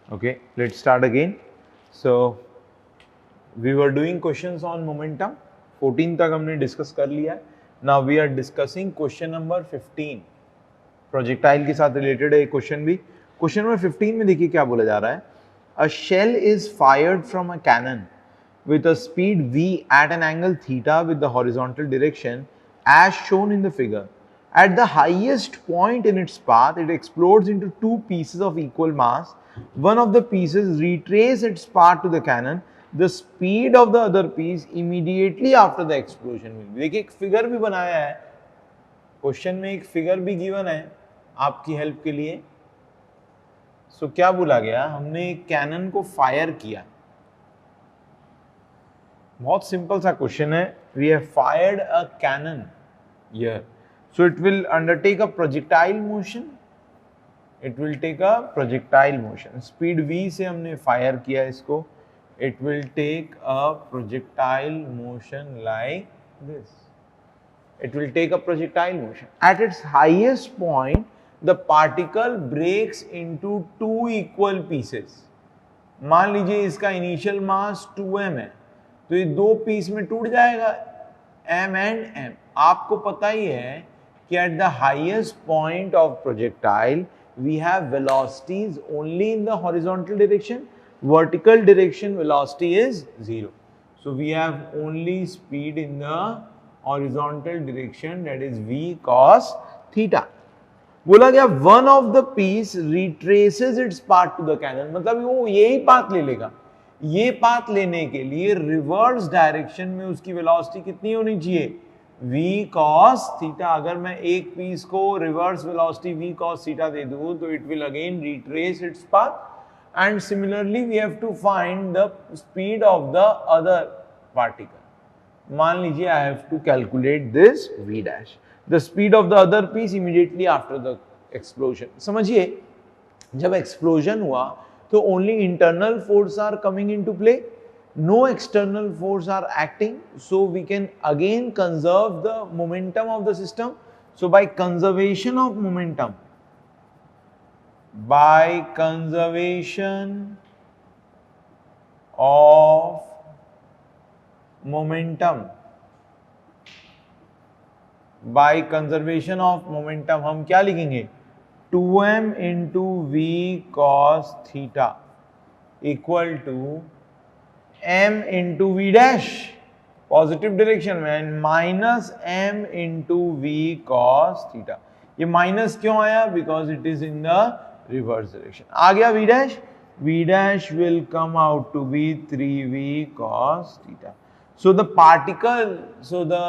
Okay, let's start again. So we were doing questions on momentum. 14 तक हमने discuss कर लिया है. Now we are discussing question number 15. Projectile के साथ रिलेटेड है क्वेश्चन भी. क्वेश्चन नंबर 15 में देखिए क्या बोला जा रहा है. A shell is fired from a cannon with a speed v at an angle theta with the horizontal direction as shown in the figure. At the highest point in its path, it explodes into two pieces of equal mass. One of the pieces retraces its path to the cannon. The speed of the other piece immediately after the explosion will be. देखिए एक figure भी बनाया है. Question में एक figure भी given है आपकी हेल्प के लिए. सो क्या बोला गया, हमने एक कैनन को फायर किया. बहुत सिंपल सा क्वेश्चन है. We have fired a cannon here, so it will undertake a projectile motion. It will take a projectile motion. Speed v से हमने फायर किया इसको. It will take a projectile motion like this. It will take a projectile motion. At its highest point, the particle breaks into two equal pieces. मान लीजिए इसका initial mass 2m है, तो ये दो पीस में टूट जाएगा, m and m. आपको पता ही है कि at the highest point of projectile we have velocities only in the horizontal direction. Vertical direction velocity is 0. So we have only speed in the horizontal direction, that is v cos theta. बोला गया one of the piece retraces its path to the cannon, मतलब वो यही path ले लेगा. ये path लेने के लिए रिवर्स डायरेक्शन में उसकी वेलोसिटी कितनी होनी चाहिए, v cos थीटा. अगर मैं एक पीस को reverse velocity v cos theta दे दूं तो it will again retrace its path. And similarly we have to find the speed of the other particle. मान लीजिए I have to calculate this v dash, the speed of the other piece immediately after the explosion. समझिए जब explosion हुआ तो only internal force are coming into play, no external force are acting, so we can again conserve the momentum of the system. So by conservation of momentum, by conservation of momentum, by conservation of momentum हम क्या लिखेंगे, 2m into v cos theta equal to m into v dash positive direction में minus m into v cos theta. ये minus क्यों आया, because it is in the reverse direction. आ गया v dash, v dash will come out to be 3v cos theta. So the particle, so the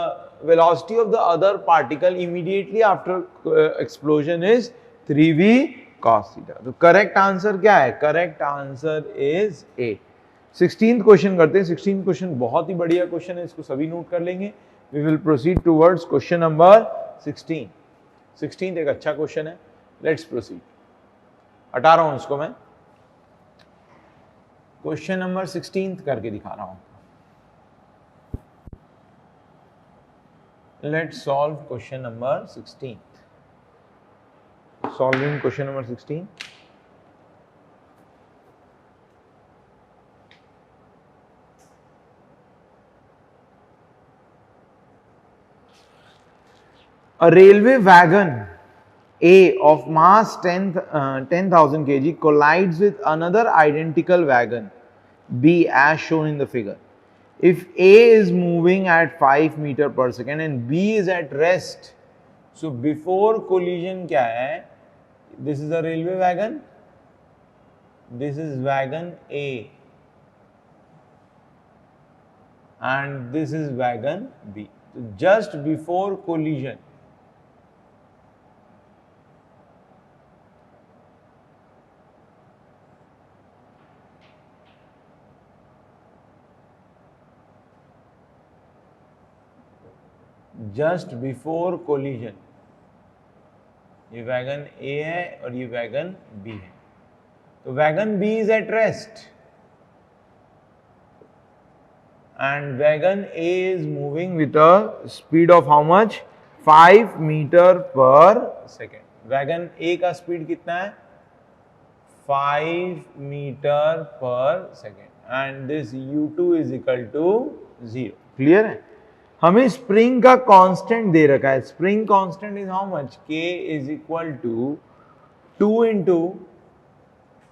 velocity of the other particle immediately after explosion is 3v cos theta. तो correct answer क्या है, correct answer is A. 16th question करते हैं. 16th question बहुत ही बढ़िया question है, इसको सभी नोट कर लेंगे. We will proceed towards question number 16. 16th एक अच्छा क्वेश्चन है. Let's proceed. हटा रहा हूं इसको मैं. क्वेश्चन नंबर 16th करके दिखा रहा हूं. Let's solve question number 16. Solving question number 16. A railway wagon A of mass 10,000 kg collides with another identical wagon B as shown in the figure. If A is moving at 5 meter per second and B is at rest, so before collision क्या है, this is a railway wagon, this is wagon A and this is wagon B. So just before collision, just before collision, ये wagon A है और ये wagon B है. तो wagon B is at rest and wagon A is moving with a speed of how much, 5 metre पर second. Wagon A का speed कितना है, 5 मीटर पर second and this u2 is equal to 0। Clear है? हमें spring का constant दे रखा है, spring constant is how much, k is equal to 2 into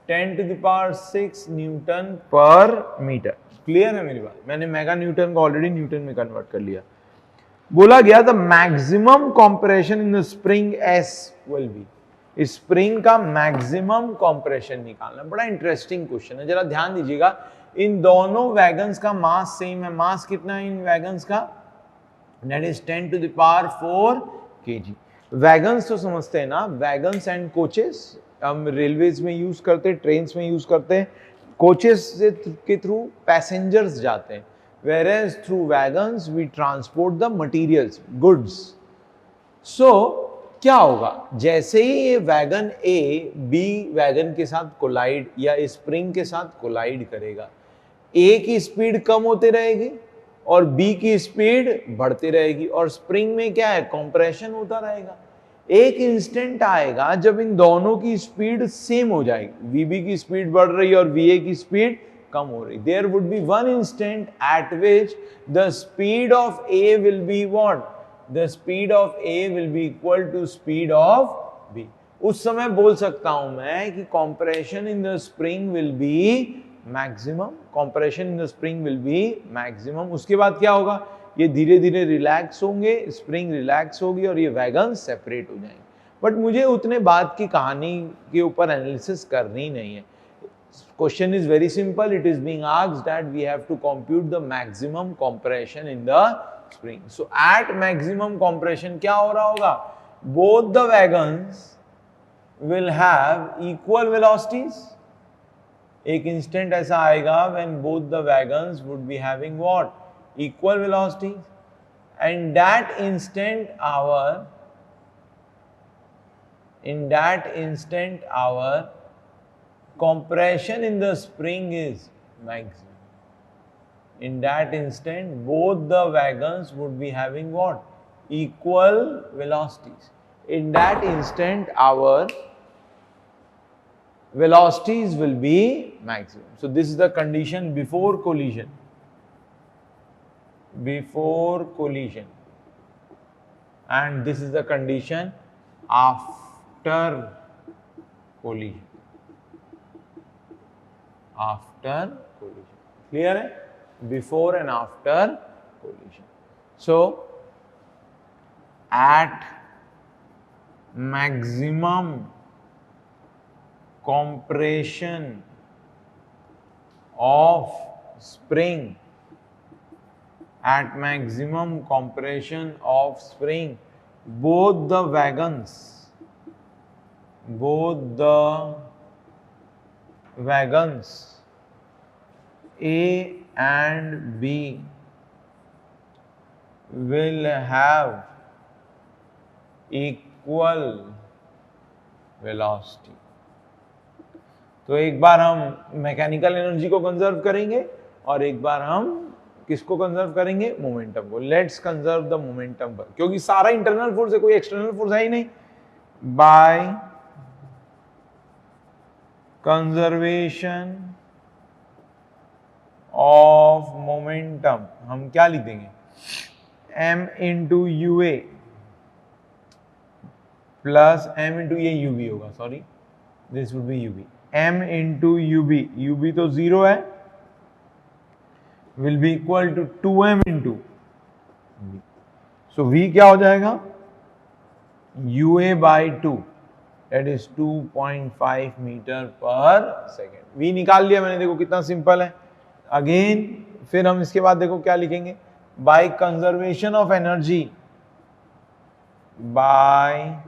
10⁶ Newton पर मीटर। क्लियर है मेरी बात? मैंने मेगा न्यूटन को ऑलरेडी न्यूटन में कन्वर्ट कर लिया। बोला गया the maximum compression in the spring S will be, spring का मैक्सिमम कंप्रेशन निकालना। बड़ा इंटरेस्टिंग क्वेश्चन है, जरा ध्यान दीजिएगा। इन दोनों वैगन्स का मास सेम है। मास कितना है इन वैगन्स का? That is 10⁴ kg। वैगन्स तो समझते हैं ना, वैगन्स एंड कोचेस हम रेलवेज में यूज करते हैं, ट्रेन में यूज करते हैं। कोचेस के थ्रू पैसेंजर्स जाते हैं, whereas through wagons we transport the materials, goods। so क्या होगा, जैसे ही ये वैगन ए बी वैगन के साथ कोलाइड या स्प्रिंग के साथ कोलाइड करेगा, ए की स्पीड कम होती रहेगी और बी की स्पीड बढ़ती रहेगी, और स्प्रिंग में क्या है, कंप्रेशन होता रहेगा। एक इंस्टेंट आएगा जब इन दोनों की स्पीड सेम हो जाएगी, वीबी की स्पीड बढ़ रही है और वीए की स्पीड कम हो रही। There would be one instant at which the speed of A will be what? The speed of A will be equal to speed of B। उस समय बोल सकता हूं मैं कि compression in the spring will be maximum, compression in the spring will be maximum। उसके बाद क्या होगा, ये धीरे धीरे रिलैक्स होंगे, स्प्रिंग रिलैक्स होगी और ये वैगन सेपरेट हो जाएंगे। बट मुझे उतने बात की कहानी के ऊपर एनालिसिस करनी नहीं है। Question is very simple. It is being asked that we have to compute the maximum compression in the spring। So at maximum compression क्या हो रहा होगा, both the wagons will have equal velocities। एक instant ऐसा आएगा when both the wagons would be having what, equal velocities, and in that instant our compression in the spring is maximum। In that instant both the wagons would be having what, equal velocities। In that instant our velocities will be maximum। So this is the condition before collision, and this is the condition after collision, clear है, before and after collision। So at maximum compression of spring, both the wagons A and B will have equal velocity। तो एक बार हम mechanical energy को conserve करेंगे और एक बार हम किसको कंजर्व करेंगे, मोमेंटम को। लेट्स कंजर्व द मोमेंटम पर, क्योंकि सारा इंटरनल फोर्स है, कोई एक्सटर्नल फोर्स है ही नहीं। बाय कंजर्वेशन ऑफ मोमेंटम हम क्या लिख देंगे, m into u a plus m into ये यू बी होगा, sorry this would be u b, m into u b तो 0 है, will be equal to 2m into v। so v क्या हो जाएगा, ua by 2, that is 2.5 metre पर second. v निकाल लिया मैंने, देखो कितना सिंपल है। अगेन फिर हम इसके बाद देखो क्या लिखेंगे, by conservation of energy, by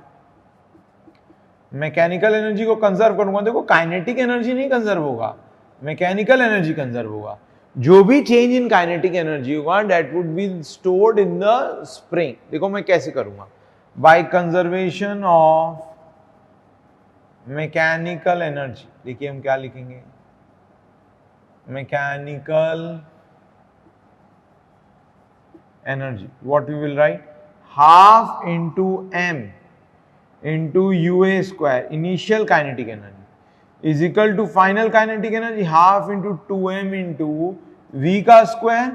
mechanical energy को कंजर्व करूंगा। देखो काइनेटिक एनर्जी नहीं कंजर्व होगा, मैकेनिकल एनर्जी कंजर्व होगा। जो भी चेंज इन काइनेटिक एनर्जी होगा that would be stored in the spring. देखो मैं कैसे करूंगा, by conservation of mechanical energy. देखिए हम क्या लिखेंगे, mechanical energy, what we will write, half into m into u a square, initial kinetic energy. Is equal to final kinetic energy half into 2m into v का square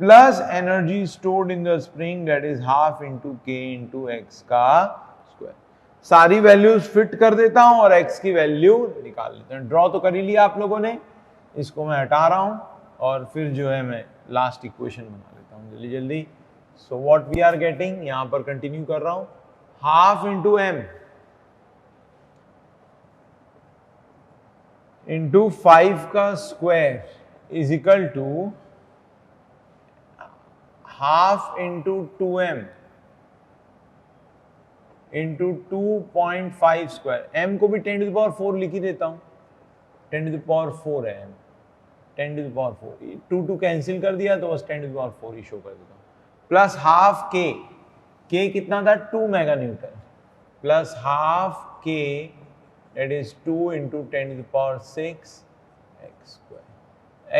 plus energy stored in the spring that is half into k into x का square. सारी values fit कर देता हूं और x की value निकाल लेते हैं। ड्रॉ तो कर ही लिया आप लोगों ने, इसको मैं हटा रहा हूं और फिर जो है मैं लास्ट इक्वेशन बना लेता हूं जल्दी जल्दी। So what we are getting, यहां पर कंटिन्यू कर रहा हूं, हाफ इंटू m इंटू 5 का square is equal to half into 2m into 2.5 square. m को भी 10 to the power 4 लिख ही देता हूं, 10 to the power 4 है m, 10 to the power 4, 2 cancel कर दिया तो बस 10 to the power 4 he show कर देता हूं, प्लस हाफ k कितना था 2 mega Newton, plus half k that is 2 into 10 to the power 6 x square।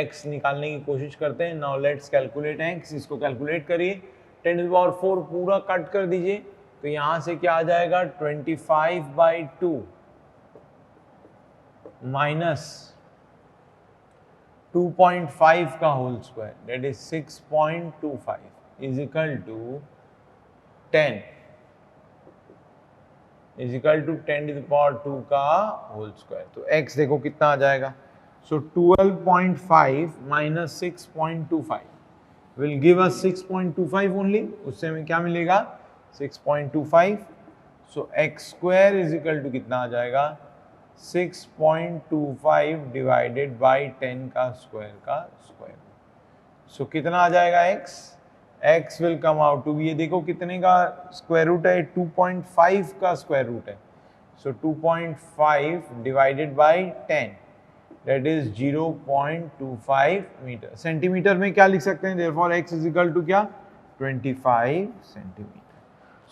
x निकालने की कोशिश करते हैं। नाउ लेट्स कैलकुलेट x, इसको कैलकुलेट करिए, 10 to the power 4 पूरा कट कर दीजिए तो यहां से क्या आ जाएगा 25/2 माइनस 2.5 का whole square that is 6.25 is equal to 10 is equal to 10 to the power 2 का होल स्क्वायर। तो x देखो कितना आ जाएगा, so 12.5 minus 6.25 will give us 6.25 only, उससे हमें क्या मिलेगा 6.25। So x square is equal to कितना आ जाएगा 6.25 डिवाइडेड बाई 10 का स्क्वायर। सो कितना आ जाएगा x will come out to be, ये देखो कितने का स्क्वायर रूट है, 2.5 का स्क्वायर रूट है, so 2.5 divided by 10 that is 0.25 metre. Centimetre में क्या लिख सकते हैं, therefore x is equal to क्या 25 centimetre.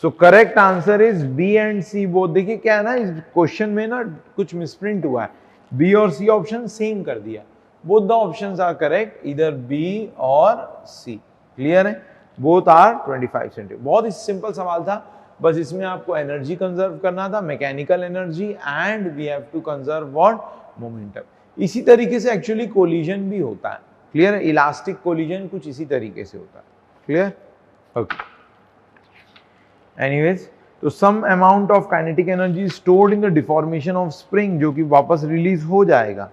So correct answer is B and C both. देखिए क्या है ना, इस क्वेश्चन में ना कुछ मिसप्रिंट हुआ है, बी और सी ऑप्शन सेम कर दिया, both the options are correct, इधर बी और सी। क्लियर है, बोथ आर 25 सेंटीमीटर। बहुत ही सिंपल सवाल था, बस इसमें आपको एनर्जी कंजर्व करना था, mechanical energy, and we have to conserve what momentum. इसी तरीके से एक्चुअली कोलिजन भी होता है। क्लियर है, इलास्टिक कोलिजन कुछ इसी तरीके से होता है। Clear, okay. एनीवेज, तो some amount of kinetic energy stored in the deformation of spring, जो कि वापस रिलीज हो जाएगा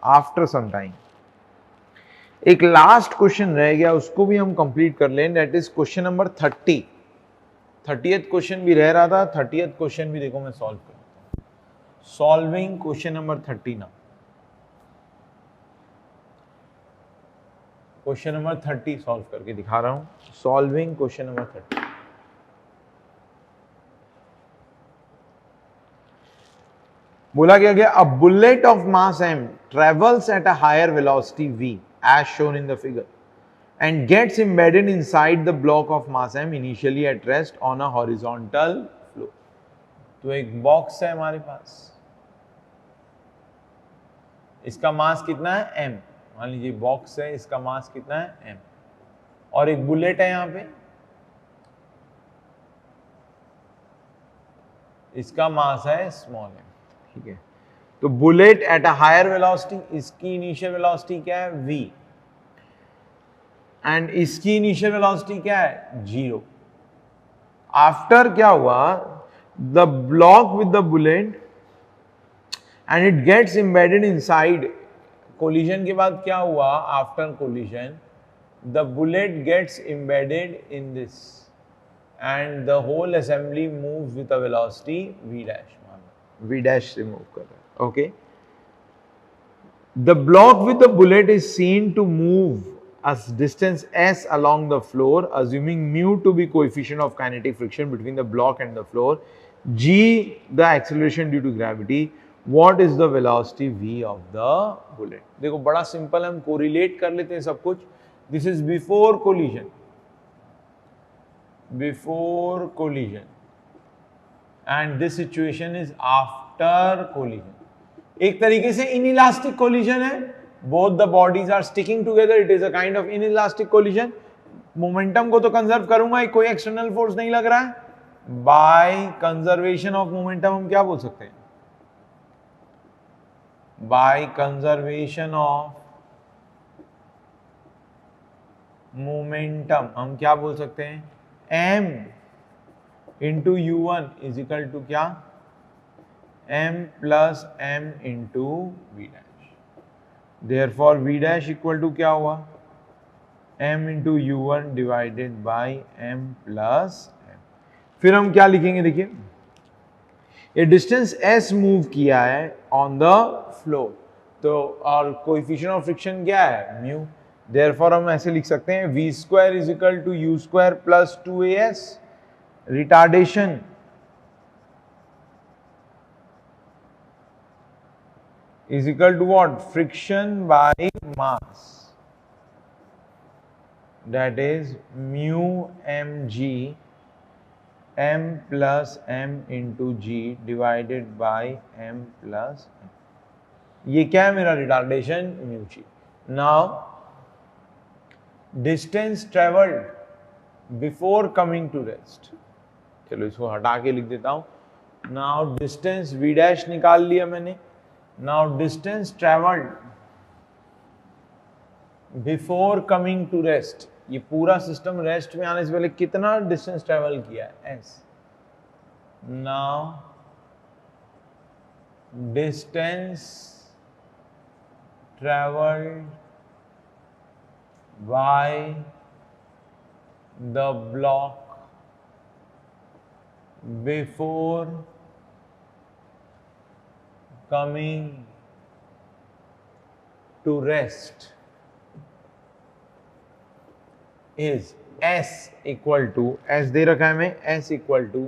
आफ्टर सम टाइम। एक लास्ट क्वेश्चन रह गया, उसको भी हम कंप्लीट कर लें, that is question number 30। 30th question भी रह रहा था, 30th क्वेश्चन भी देखो मैं सॉल्व करता हूं। सॉल्विंग क्वेश्चन नंबर 30 ना, क्वेश्चन नंबर 30 सॉल्व करके दिखा रहा हूं। Solving question number 30। बोला गया a bullet of mass m travels at a higher velocity v as shown in the figure and gets embedded inside the block of mass m initially at rest on a horizontal floor। तो एक box है हमारे पास, इसका मास कितना है m, मान लीजिए box है, इसका मास कितना है m, और एक बुलेट है यहां पे, इसका मास है स्मॉल m। ठीक है, तो bullet at a higher velocity, इसकी इनिशियल वेलोसिटी क्या है v, एंड इसकी इनिशियल वेलोसिटी क्या है 0। आफ्टर क्या हुआ, the block with the bullet and it gets embedded inside. Collision के बाद क्या हुआ, after collision the bullet gets embedded in this and the whole assembly moves with a velocity v dash, v dash से move कर रहा है। Okay, the block with the bullet is seen to move a distance s along the floor, assuming mu to be coefficient of kinetic friction between the block and the floor, g the acceleration due to gravity, what is the velocity v of the bullet। देखो बड़ा simple, हम correlate कर लेते हैं सब कुछ। This is before collision, before collision, and this situation is after collision. एक तरीके से इनइलास्टिक कोलिजन है, both the bodies are sticking together, it is a kind of inelastic collision। Momentum को तो कंजर्व करूंगा, कोई एक्सटर्नल फोर्स नहीं लग रहा है। बाय कंजर्वेशन ऑफ मोमेंटम हम क्या बोल सकते हैं, by conservation of momentum, हम क्या बोल सकते हैं, m into u1 is equal to क्या, m plus m into v dash. Therefore v dash equal to क्या हुआ, m into u1 divided by m plus m। फिर हम क्या लिखेंगे, देखिए ये डिस्टेंस s मूव किया है ऑन द फ्लोर, तो और कोएफिशिएंट ऑफ फ्रिक्शन क्या है, म्यू। देयरफॉर हम ऐसे लिख सकते हैं v square is equal to u square plus 2as, retardation is equal to what, friction by mass, that is mu mg m plus m into g divided by m plus m। ये क्या है मेरा retardation, mu g. Now distance travelled before coming to rest, चलो इसको हटा के लिख देता हूं। नाउ डिस्टेंस v डैश निकाल लिया मैंने। Now distance travelled before coming to rest, ये पूरा सिस्टम रेस्ट में आने से पहले कितना डिस्टेंस ट्रेवल किया है, s। Now distance travelled by the block before coming to rest is s equal to, s दे रखा है मैं, s equal to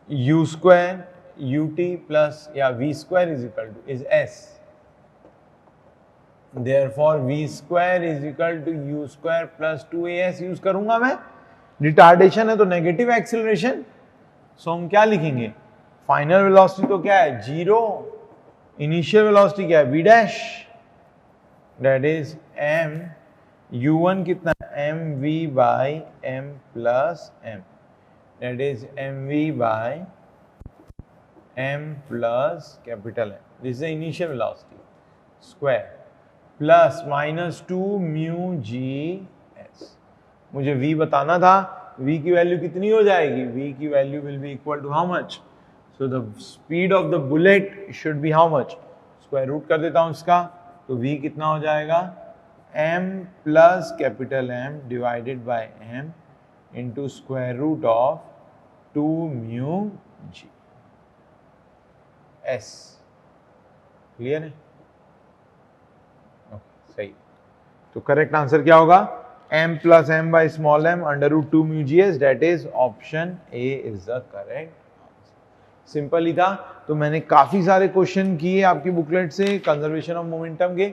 u square ut plus या v square is equal to is s, therefore v square is equal to u square plus 2as use करूंगा मैं। Retardation है तो negative acceleration, सो हम क्या लिखेंगे, फाइनल वेलोसिटी तो क्या है, जीरो, इनिशियल वेलोसिटी क्या है, v dash, that is m u1 कितना है, mv by m plus m, that is mv by m plus capital m, this is initial velocity square plus minus 2 mu g S. मुझे v बताना था, v की value कितनी हो जाएगी, v की value will be equal to how much, so the speed of the bullet should be how much, square root कर देता हूं इसका, तो v कितना हो जाएगा, m plus capital M divided by m into square root of 2 mu g s। Clear है, सही। तो करेक्ट आंसर क्या होगा, m plus m by small m under root 2 mu g s, that is option A is the correct. Simple ही था। तो मैंने काफी सारे क्वेश्चन किए आपकी बुकलेट से कंजर्वेशन ऑफ मोमेंटम के।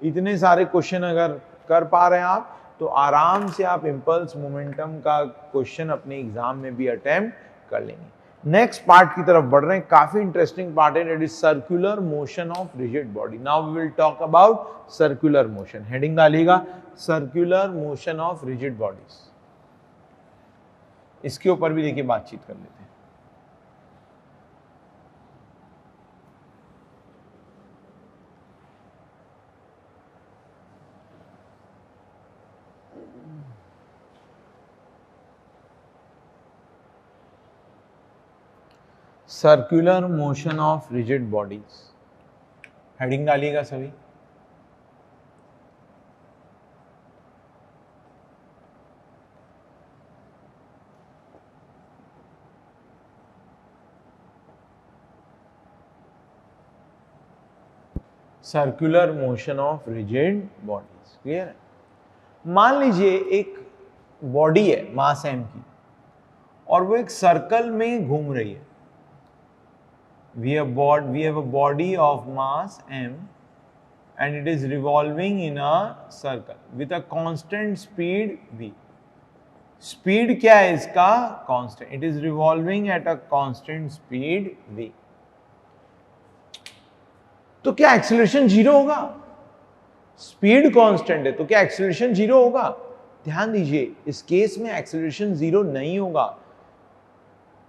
इतने सारे क्वेश्चन अगर कर पा रहे हैं आप तो आराम से आप इंपल्स मोमेंटम का क्वेश्चन अपने एग्जाम में भी अटेम्प्ट कर लेंगे। नेक्स्ट पार्ट की तरफ बढ़ रहे हैं, काफी इंटरेस्टिंग पार्ट है, that is circular motion of rigid body. Now we will talk about circular motion. Heading डालिएगा circular motion of rigid bodies. इसके ऊपर भी देखिए बातचीत कर लेते हैं। Circular motion of rigid bodies, heading डालिएगा सभी। Circular motion of rigid bodies, clear है। मान लीजिए एक बॉडी है मास m की और वो एक सर्कल में घूम रही है। we have a body of mass m and it is revolving in a circle with a constant speed v। Speed क्या है इसका, constant, it is revolving eight a constant speed v। तो क्या एक्सीलरेशन जीरो होगा, speed constant है तो क्या acceleration zero होगा। ध्यान दीजिए इस केस में एक्सीलरेशन जीरो नहीं होगा,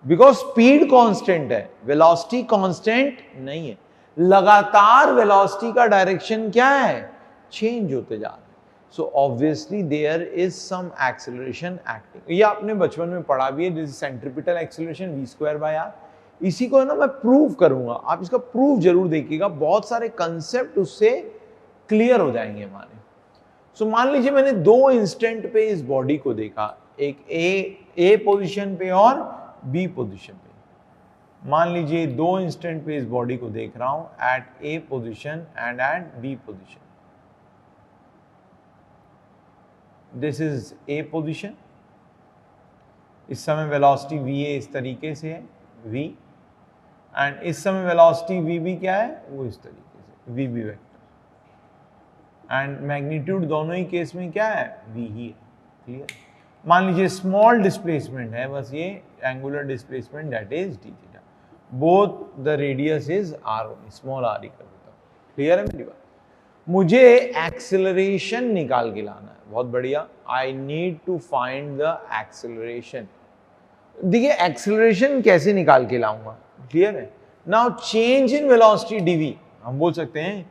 बिकॉज स्पीड कांस्टेंट है, वेलोसिटी कांस्टेंट नहीं है। लगातार वेलोसिटी का डायरेक्शन क्या है, चेंज होते जा रहा है। So obviously there is some acceleration acting. ये आपने बचपन में पढ़ा भी है, this is centripetal acceleration v²r। इसी को है ना मैं प्रूव करूंगा, आप इसका प्रूफ जरूर देखिएगा, बहुत सारे कंसेप्ट उससे क्लियर हो जाएंगे हमारे। सो मान लीजिए मैंने दो इंस्टेंट पे इस बॉडी को देखा, एक ए पोजीशन पे और बी पोजीशन पे। मान लीजिए दो इंस्टेंट पे इस बॉडी को देख रहा हूं, at A position and at B position. This is A position, इस समय वेलोसिटी वी ए इस तरीके से है v, एंड इस समय वेलोसिटी वी बी क्या है, वो इस तरीके से v b vector, and magnitude दोनों ही केस में क्या है, v ही है। क्लियर। मान लीजिए स्मॉल डिस्प्लेसमेंट है, बस ये angular displacement that is D theta, both the radius is r, small r ही कर देता हूं। क्लियर है मेरी बात। मुझे एक्सेलरेशन निकाल के लाना है, बहुत बढ़िया। I need to find the acceleration. देखिए एक्सेलरेशन कैसे निकाल के लाऊंगा, क्लियर है। Now change in velocity dv, हम बोल सकते हैं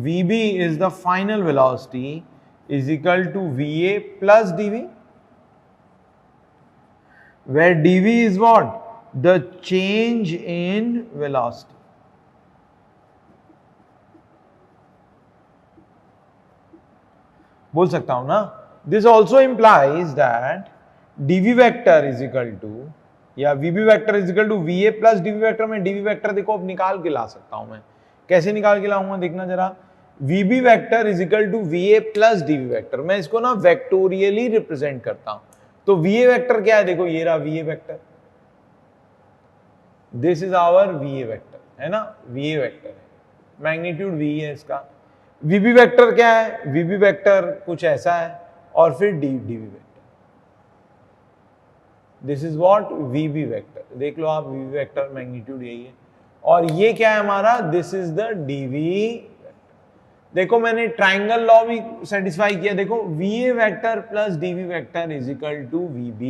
vb is the final velocity is equal to va plus dv, where dv is what, the change in velocity। बोल सकता हूं ना, this also implies that dv vector is equal to, या vb vector is equal to va plus dv vector. में dv vector देखो अब निकाल के ला सकता हूं मैं, कैसे निकाल के लाऊंगा देखना जरा। vb vector is equal to va plus dv vector, मैं इसको ना वेक्टोरियली रिप्रेजेंट करता हूं। तो va वेक्टर क्या है, देखो ये रहा va vector, this is our va vector, है ना, va वेक्टर है, मैग्नीट्यूड v है इसका। vb वेक्टर क्या है, vb वेक्टर कुछ ऐसा है, और फिर dv vector, this is what vb vector. देख लो आप, vb वेक्टर मैग्नीट्यूड यही है, और ये क्या है हमारा, this is the dv vector. देखो मैंने ट्राइंगल लॉ भी सेटिस्फाई किया, देखो va vector plus dv vector is equal to vb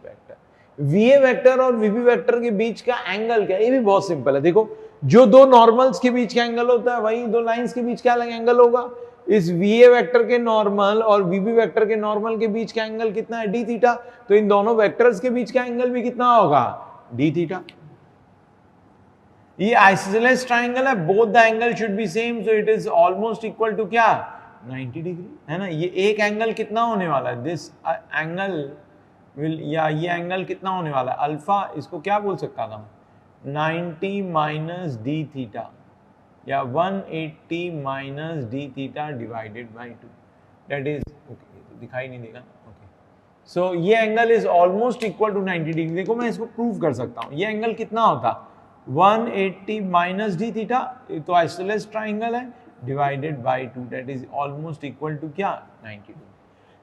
vector. va vector और vb वेक्टर के बीच का एंगल क्या है, ये भी बहुत सिंपल है। देखो जो दो नॉर्मल्स के बीच का एंगल होता है, वही दो लाइंस के बीच क्या एंगल होगा। इस va वेक्टर के नॉर्मल और vb वेक्टर के नॉर्मल के बीच का एंगल कितना है, d थीटा। तो इन दोनों वेक्टर्स के बीच का एंगल भी कितना होगा, d थीटा। ये आइसोसेलेस ट्राइंगल है, both the angle should be same, so it is almost equal to क्या, 90 डिग्री, है ना। ये एक एंगल कितना होने वाला है, दिस एंगल विल, या ये एंगल कितना होने वाला है, अल्फा। इसको क्या बोल सकता था, 90 माइनस डी थीटा, या 180 minus d theta divided by 2, that is okay, दिखाई नहीं देगा, ओके। सो ये angle is almost equal to 90 degree. देखो मैं इसको प्रूव कर सकता हूं, ये एंगल कितना होता, 180 माइनस डी थीटा, तो आइसोसेलेस ट्राइंगल है, divided by 2, that is almost equal to क्या, 90 डिग्री।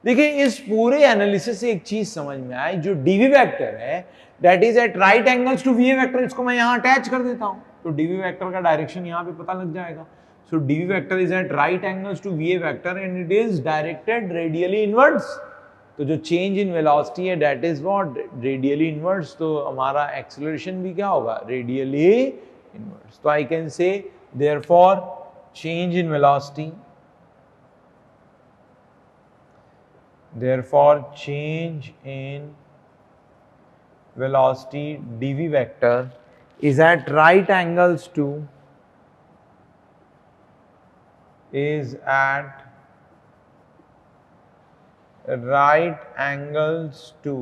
देखिए इस पूरे एनालिसिस से एक चीज समझ में आई, जो dv वेक्टर है that is at right angles to va vector, इसको मैं यहां अटैच कर देता हूं, तो dv वेक्टर का डायरेक्शन यहां पे पता लग जाएगा। So dv vector is at right angles to va vector and it is directed radially inwards. तो जो चेंज इन वेलोसिटी है that is what, radially inwards. तो हमारा एक्सेलरेशन भी क्या होगा, रेडियली इनवर्ड्स। तो I can say therefore change in velocity, therefore change in velocity dv vector is at right angles to, is at right angles to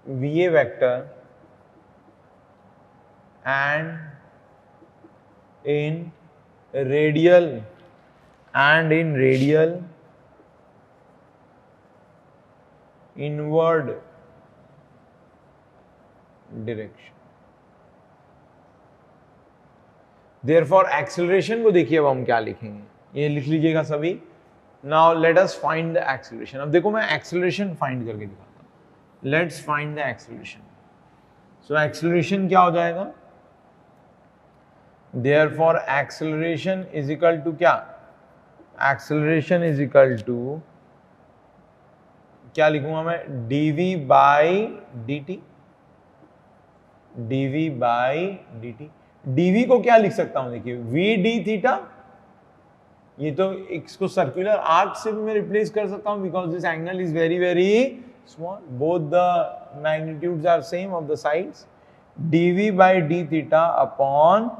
va vector and in radial inward direction. Therefore acceleration को देखिए अब हम क्या लिखेंगे, ये लिख लीजिएगा सभी। Now let us find the acceleration. अब देखो मैं एक्सेलरेशन फाइंड करके दिखाता हूं, let's find the acceleration. So acceleration क्या हो जाएगा, therefore acceleration is equal to क्या, एक्सेलरेशन इज इक्वल टू क्या लिखूंगा मैं, dv by dt, dv by dt। dv को क्या लिख सकता हूं, देखिए v d थीटा, ये तो इसको सर्कुलर आर्क से भी मैं रिप्लेस कर सकता हूं because this angle is very very small, both the magnitudes are same of the sides, dv बाई डी थीटा अपॉन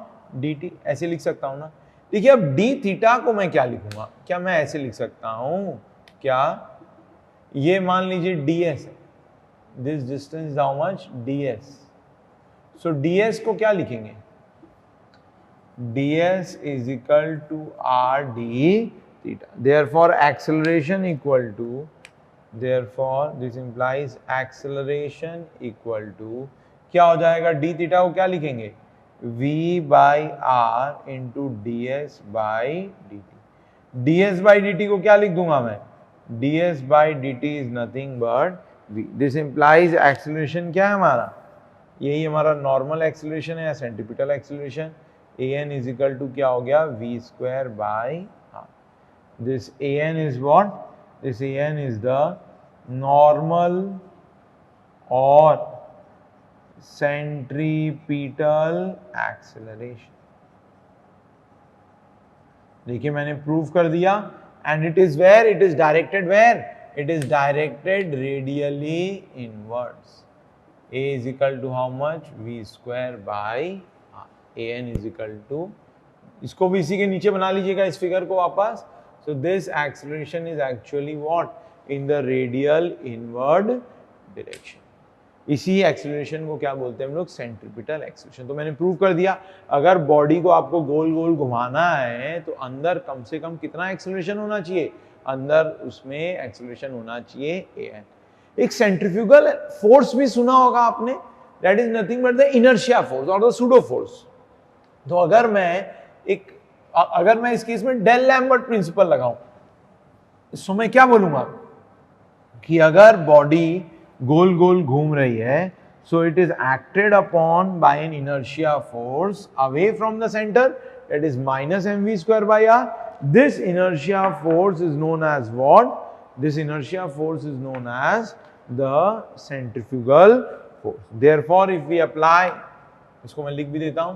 dt, ऐसे लिख सकता हूं ना। देखिए अब d थीटा को मैं क्या लिखूंगा, क्या मैं ऐसे लिख सकता हूं, क्या ये मान लीजिए ds है, this distance is how much, ds, so ds को क्या लिखेंगे, ds is equal to r d theta, therefore acceleration equal to, therefore this implies acceleration equal to क्या हो जाएगा, d theta को क्या लिखेंगे, v by r into ds by dt, ds by dt को क्या लिख दूंगा मैं, ds by dt is nothing but v, this implies acceleration क्या है हमारा, यही हमारा नॉर्मल एक्सेलरेशन है या centripetal acceleration, an is equal to क्या हो गया, v square by r, this an is what, this an is the normal or centripetal acceleration, देखिए मैंने प्रूव कर दिया, and it is where, it is directed where, it is directed radially inwards, a is equal to how much, v square by r, an is equal to, इसको भी इसी के नीचे बना लीजिएगा इस फिगर को वापस, so this acceleration is actually what, in the radial inward direction, इसी एक्सेलरेशन को क्या बोलते हैं हम लोग, सेंट्रीपिटल एक्सेलरेशन। तो मैंने प्रूव कर दिया, अगर बॉडी को आपको गोल गोल घुमाना है तो अंदर कम से कम कितना एक्सेलरेशन होना चाहिए, अंदर उसमें एक्सेलरेशन होना चाहिए an। एक सेंट्रीफ्यूगल फोर्स भी सुना होगा आपने, that is nothing but the inertia force और द सूडो फोर्स। तो अगर मैं इस केस में डेल लैम्बर्ट प्रिंसिपल लगाऊं, इसमें मैं क्या बोलूंगा कि अगर बॉडी गोल गोल घूम रही है, so it is acted upon by an inertia force away from the centre, that is minus mv square by r, this inertia force is known as what, this inertia force is known as the centrifugal force, therefore if we apply, इसको मैं लिख भी देता हूं,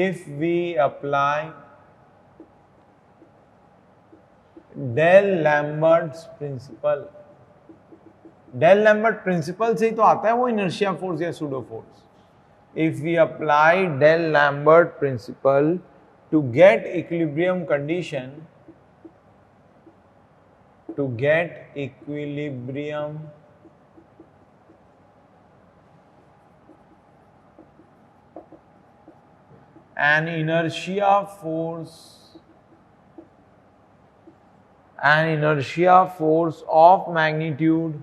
if we apply D'Alembert's principle, D'Alembert principle से ही तो आता है वो इनर्शिया फोर्स या pseudo force, if we apply D'Alembert principle to get equilibrium condition, to get equilibrium an inertia force of magnitude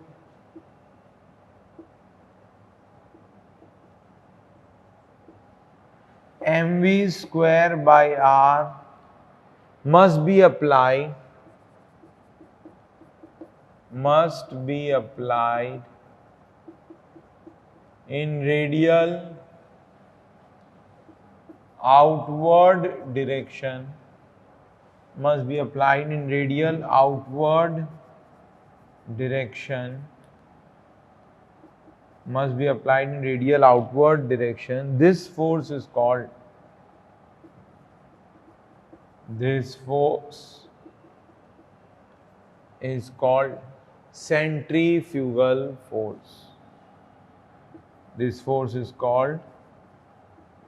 mv square by r must be applied in radial outward direction, must be applied in radial outward direction, must be applied in radial outward direction. This force is called, this force is called centrifugal force. This force is called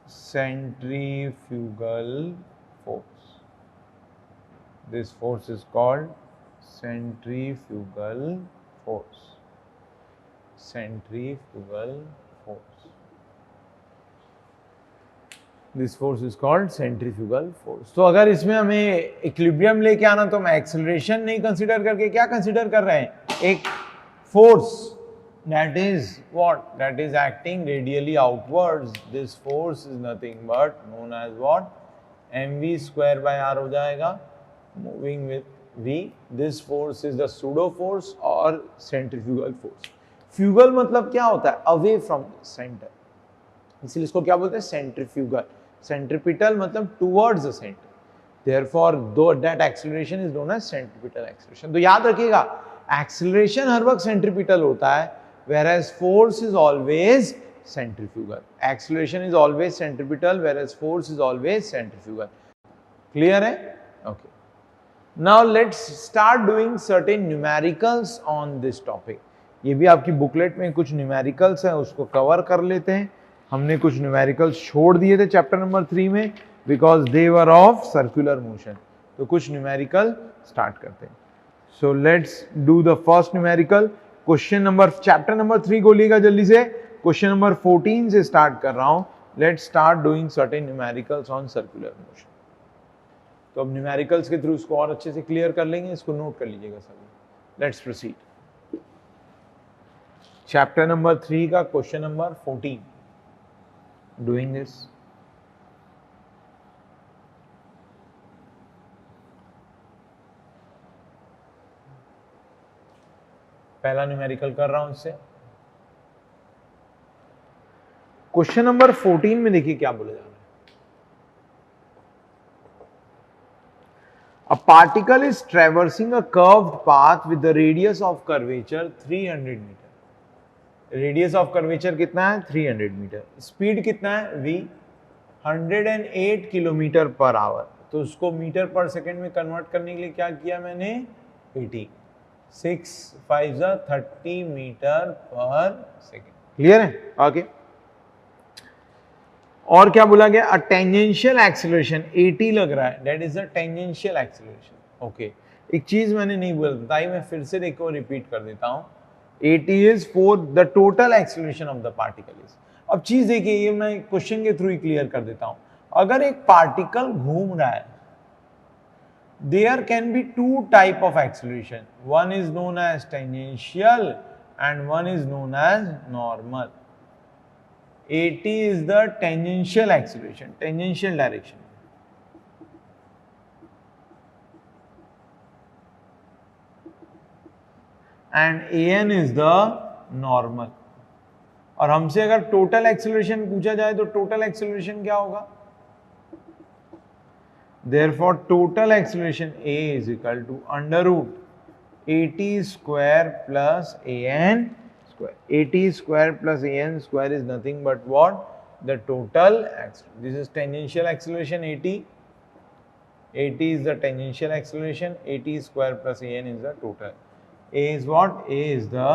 centrifugal force. This force is called centrifugal force. Centrifugal force. This force is called centrifugal force. तो अगर इसमें हमें equilibrium लेके आना तो हम acceleration नहीं consider करके क्या कंसीडर कर रहे हैं, एक force that is what, that is acting radially outwards. This force is nothing but known as what, mv square by r हो जाएगा, moving with v. This force is the pseudo force or centrifugal force. Fugal मतलब क्या होता है, away from centre, इसलिए इसको क्या बोलते हैं, सेंट्रीफ्यूगल। सेंट्रीपिटल मतलब towards the centre, therefore that acceleration is known as centripetal acceleration. तो याद रखिएगा एक्सेलरेशन हर वक्त सेंट्रीपिटल होता है, whereas force is always centrifugal. Acceleration is always centripetal, whereas force is always centrifugal. Clear hai? Okay. Now let's start doing certain numericals on this topic. ये भी आपकी booklet में कुछ न्यूमेरिकल्स हैं, उसको कवर कर लेते हैं. हमने कुछ न्यूमेरिकल्स छोड़ दिए थे चैप्टर नंबर 3 में because they were of circular motion. तो कुछ न्यूमेरिकल स्टार्ट करते हैं. So let's do the first numerical. Question number chapter number 3 को लिएगा जल्दी से. क्वेश्चन नंबर 14 से स्टार्ट कर रहा हूं. Let's start doing certain numericals on circular motion. तो अब न्यूमेरिकल्स के थ्रू इसको और अच्छे से क्लियर कर लेंगे. इसको नोट कर लीजिएगा सभी. Let's proceed. चैप्टर नंबर 3 का क्वेश्चन नंबर 14. Doing this. पहला न्यूमेरिकल कर रहा हूं इससे. क्वेश्चन नंबर 14 में देखिए क्या बोला जा रहा है. A particle is traversing a curved path with the radius of curvature 300 meter. Radius of curvature कितना है? 300 meter. Speed कितना है? v 108 kilometre per hour. तो उसको मीटर पर सेकेंड में कन्वर्ट करने के लिए क्या किया मैंने? 80. 6 5 30 मीटर पर सेकेंड. क्लियर है? ओके. और क्या बोला गया? अ टेंजेंशियल एक्सेलरेशन 80 लग रहा है. That is a tangential acceleration. Okay. एक चीज मैंने नहीं बताई, मैं फिर से देखो रिपीट कर देता हूं. 80 is for the total acceleration of the particle is. अब चीज देखिए, ये मैं क्वेश्चन के थ्रू ही क्लियर कर देता हूं. अगर एक पार्टिकल घूम रहा है, there can be two type of acceleration. One is known as tangential and one is known as normal. 80 is the tangential acceleration, tangential direction. And an is the normal. और हमसे अगर टोटल एक्सेलरेशन पूछा जाए तो total acceleration क्या होगा? Therefore total acceleration A is equal to under root 80 square plus an square. 80 square plus an square is nothing but what? The total acceleration. This is tangential acceleration 80. 80 is the tangential acceleration. 80 square plus an is the total. A is what? A is the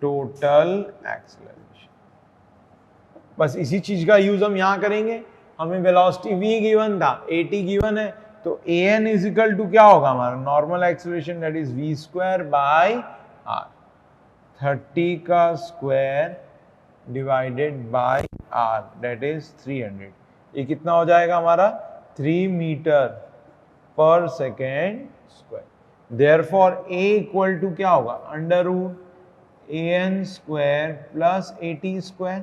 total acceleration. बस इसी चीज का use हम यहां करेंगे. हमें velocity v given था, 80 given है, तो an is equal to क्या होगा हमारा? Normal acceleration, that is v square by r. 30 का square divided by r, that is 300. ये कितना हो जाएगा हमारा? 3 मीटर पर second square. Therefore a equal to क्या होगा? Under root an square plus 80 square.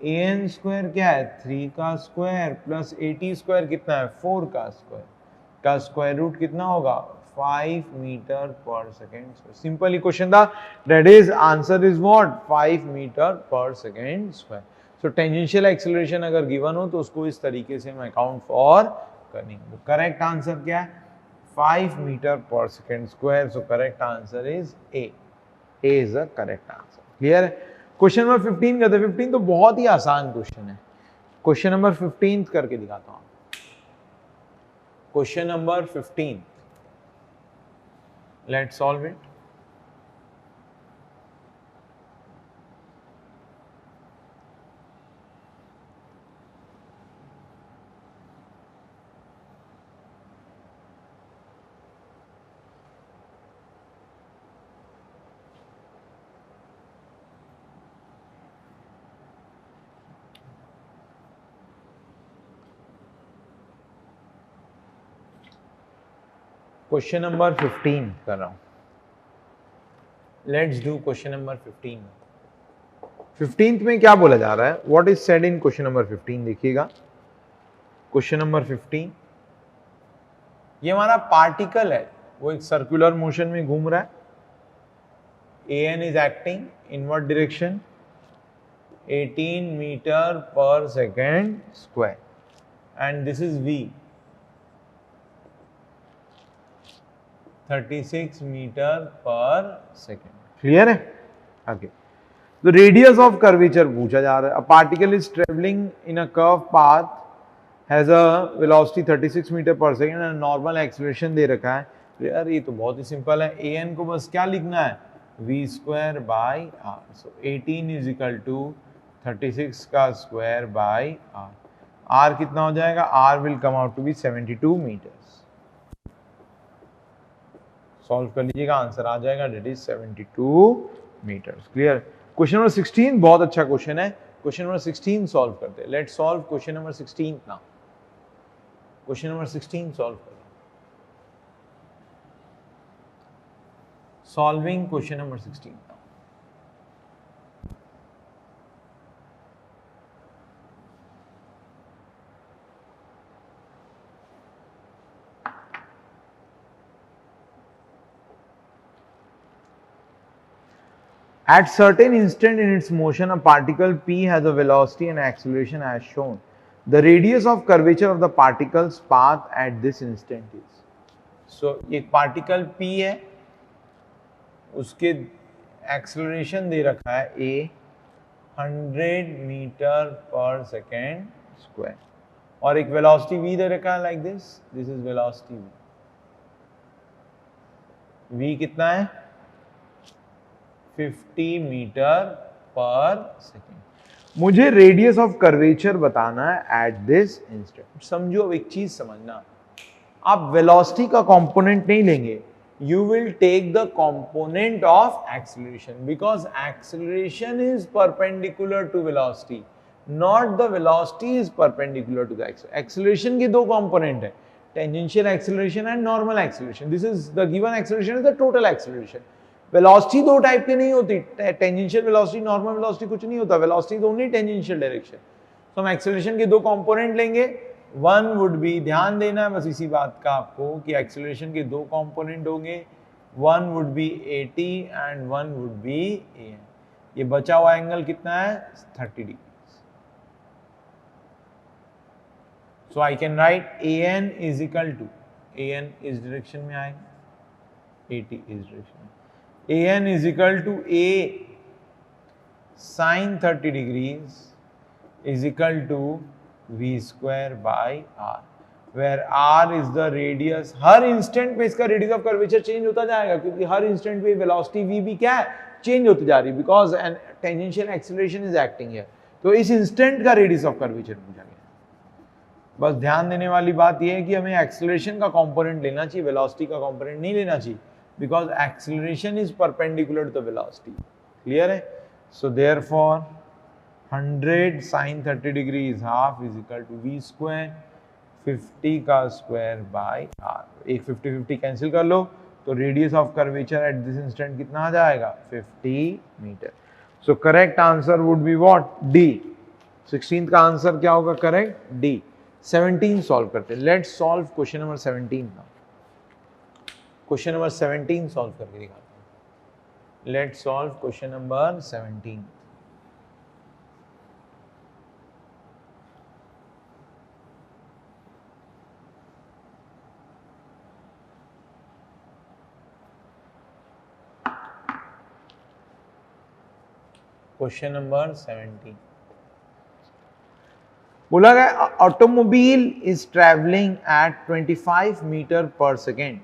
an square क्या है? 3 का स्क्वायर प्लस 80 स्क्वायर कितना है? 4 का स्क्वायर. का स्क्वायर रूट कितना होगा? 5 मीटर पर सेकेंड. सिंपल इक्वेशन था. That is answer is what? 5 metre पर second square. So tangential acceleration अगर गिवन हो तो उसको इस तरीके से हम अकाउंट फॉर करेंगे. करेक्ट आंसर क्या है? 5 मीटर पर second square. So correct answer is A. A is the correct answer. Clear है? क्वेश्चन नंबर 15 करते. 15 तो बहुत ही आसान क्वेश्चन है. क्वेश्चन नंबर 15 करके दिखाता हूं. Question number 15. Let's solve it. Question number 15 कर रहा हूं. Let's do question number 15. 15th में क्या बोला जा रहा है? What is said in question number 15? देखिएगा क्वेश्चन नंबर 15. ये हमारा पार्टिकल है, वो एक सर्कुलर मोशन में घूम रहा है. an is acting inward direction 18 metre पर second square and this is v 36 metre पर सेकेंड. क्लियर है? ओके. तो रेडियस ऑफ कर्वेचर पूछा जा रहा है. A particle is travelling in a curve path, has a velocity 36 metre पर second and normal acceleration दे रखा है. यार ये तो बहुत ही सिंपल है. ए एन को बस क्या लिखना है, v square by r. So 18 is equal to 36 का स्क्वायर बाई आर. आर कितना हो जाएगा, r will come out to be 72 metres. Solve कर लीजिएगा, आंसर आ जाएगा, that is 72 metres. Clear. Question number 16 बहुत अच्छा क्वेश्चन है. क्वेश्चन नंबर 16 सॉल्व करते हैं. Let's solve question number 16 now. Question number 16 solve करो. Solving question number 16 now. At certain instant in its motion, a particle P has a velocity and acceleration as shown. The radius of curvature of the particle's path at this instant is. So, एक particle P है, उसके acceleration दे रखा है A 100 metre पर second square और एक velocity V दे रखा है like this. This is velocity V. V कितना है, 50 मीटर पर सेकेंड. मुझे रेडियस ऑफ कर्वेचर बताना है एट दिस इंस्टेंट. समझो, अब एक चीज समझना, आप वेलोसिटी का कंपोनेंट नहीं लेंगे, you will take the component of acceleration, because acceleration is perpendicular to velocity, not the velocity is perpendicular to the acceleration. Acceleration के दो कंपोनेंट है, tangential acceleration and normal acceleration. This is the given acceleration is the total acceleration. Velocity दो type की नहीं होती, tangential velocity, normal velocity कुछ नहीं होता. Velocity only tangential direction. तो हम एक्सेलरेशन के दो कंपोनेंट लेंगे. वन वुड बी, ध्यान देना है बस इसी बात का आपको कि एक्सेलरेशन के दो कंपोनेंट होंगे. One would be 80 and one would be AN. ये बचा हुआ एंगल कितना है, 30 degree. So I can write AN is equal to, AN इस डायरेक्शन में आएगा, 80 इस डायरेक्शन में. AN is equal to A sin 30 degrees is equal to V square by R, where R is the radius. हर instant पे इसका radius of curvature change होता जाएगा, क्योंकि हर इंस्टेंट पे वेलोसिटी V भी क्या है, चेंज होती जा रही है, because an tangential acceleration is acting here. तो इस इंस्टेंट का रेडियस ऑफ कर्वेचर पूछा गया. बस ध्यान देने वाली बात यह है कि हमें एक्सेलरेशन का कंपोनेंट लेना चाहिए, वेलोसिटी का कंपोनेंट नहीं लेना चाहिए, because acceleration is perpendicular to the velocity. Clear है? So therefore 100 sin 30 degree is half is equal to V square 50 का square by R. एक 50-50 कैंसिल कर लो तो radius of curvature at this instant कितना आ जाएगा, 50 metre. So correct answer would be what, D. 16th का आंसर क्या होगा, करेक्ट डी. 17 सॉल्व करते हैं. Let's solve question number 17 now. Question number 17 solve करके दिखाते हैं. Let's solve question number 17. Question number 17 बोला गया, automobile is travelling at 25 metre पर second,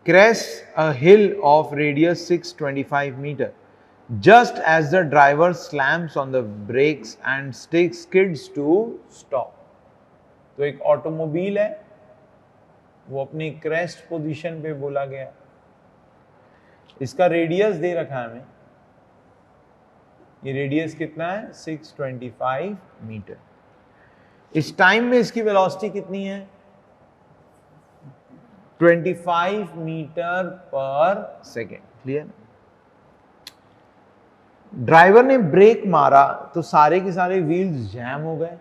crests a hill of radius 625 meter. Just as the driver slams on the brakes and skids to stop. तो एक automobile है, वो अपनी crest position पे बोला गया. इसका रेडियस दे रखा है हमें, ये रेडियस कितना है, 625 मीटर. इस टाइम में इसकी वेलोसिटी कितनी है, 25 मीटर पर सेकेंड. क्लियर. ड्राइवर ने ब्रेक मारा तो सारे के सारे व्हील्स जैम हो गए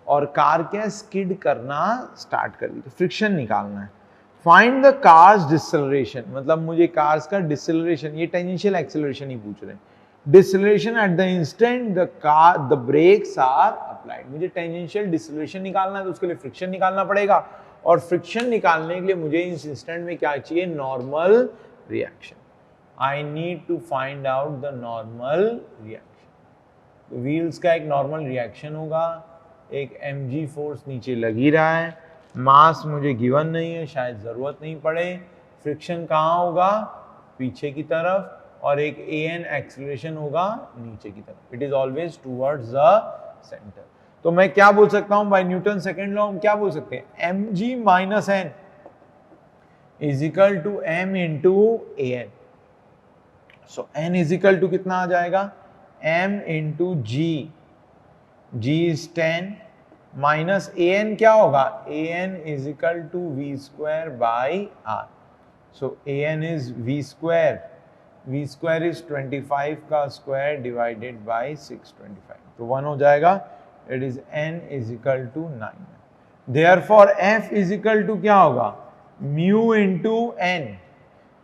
और कार क्या स्किड करना स्टार्ट कर दी. तो फ्रिक्शन निकालना है. फाइंड द कार्स डिसेलरेशन, मतलब मुझे कार्स का डिसेलरेशन, ये टेंजेंशियल एक्सेलरेशन ही पूछ रहे हैं. Deceleration at the instant the brakes are applied. मुझे टेंजेंशियल डिसेलरेशन निकालना है तो उसके लिए फ्रिक्शन निकालना पड़ेगा, और फ्रिक्शन निकालने के लिए मुझे इस इंस्टेंट में क्या चाहिए, normal reaction. I need to find out the normal reaction. Wheels का एक नॉर्मल रिएक्शन होगा, एक mg फोर्स नीचे लग ही रहा है, मास मुझे गिवन नहीं है, शायद जरूरत नहीं पड़े, फ्रिक्शन कहाँ होगा, पीछे की तरफ, और एक an एक्सीलरेशन होगा नीचे की तरफ। It is always towards the centre. तो मैं क्या बोल सकता हूं, बाय न्यूटन सेकेंड लॉ हम क्या बोल सकते हैं, mg minus n is equal to m into an। So n is equal to कितना आ जाएगा, m into g, g is 10 minus an क्या होगा, an is equal to v square by r। So an is v square is 25 का square divided by 625, तो 1 हो जाएगा। It is n is equal to 9। Therefore f is equal to क्या होगा, mu into n,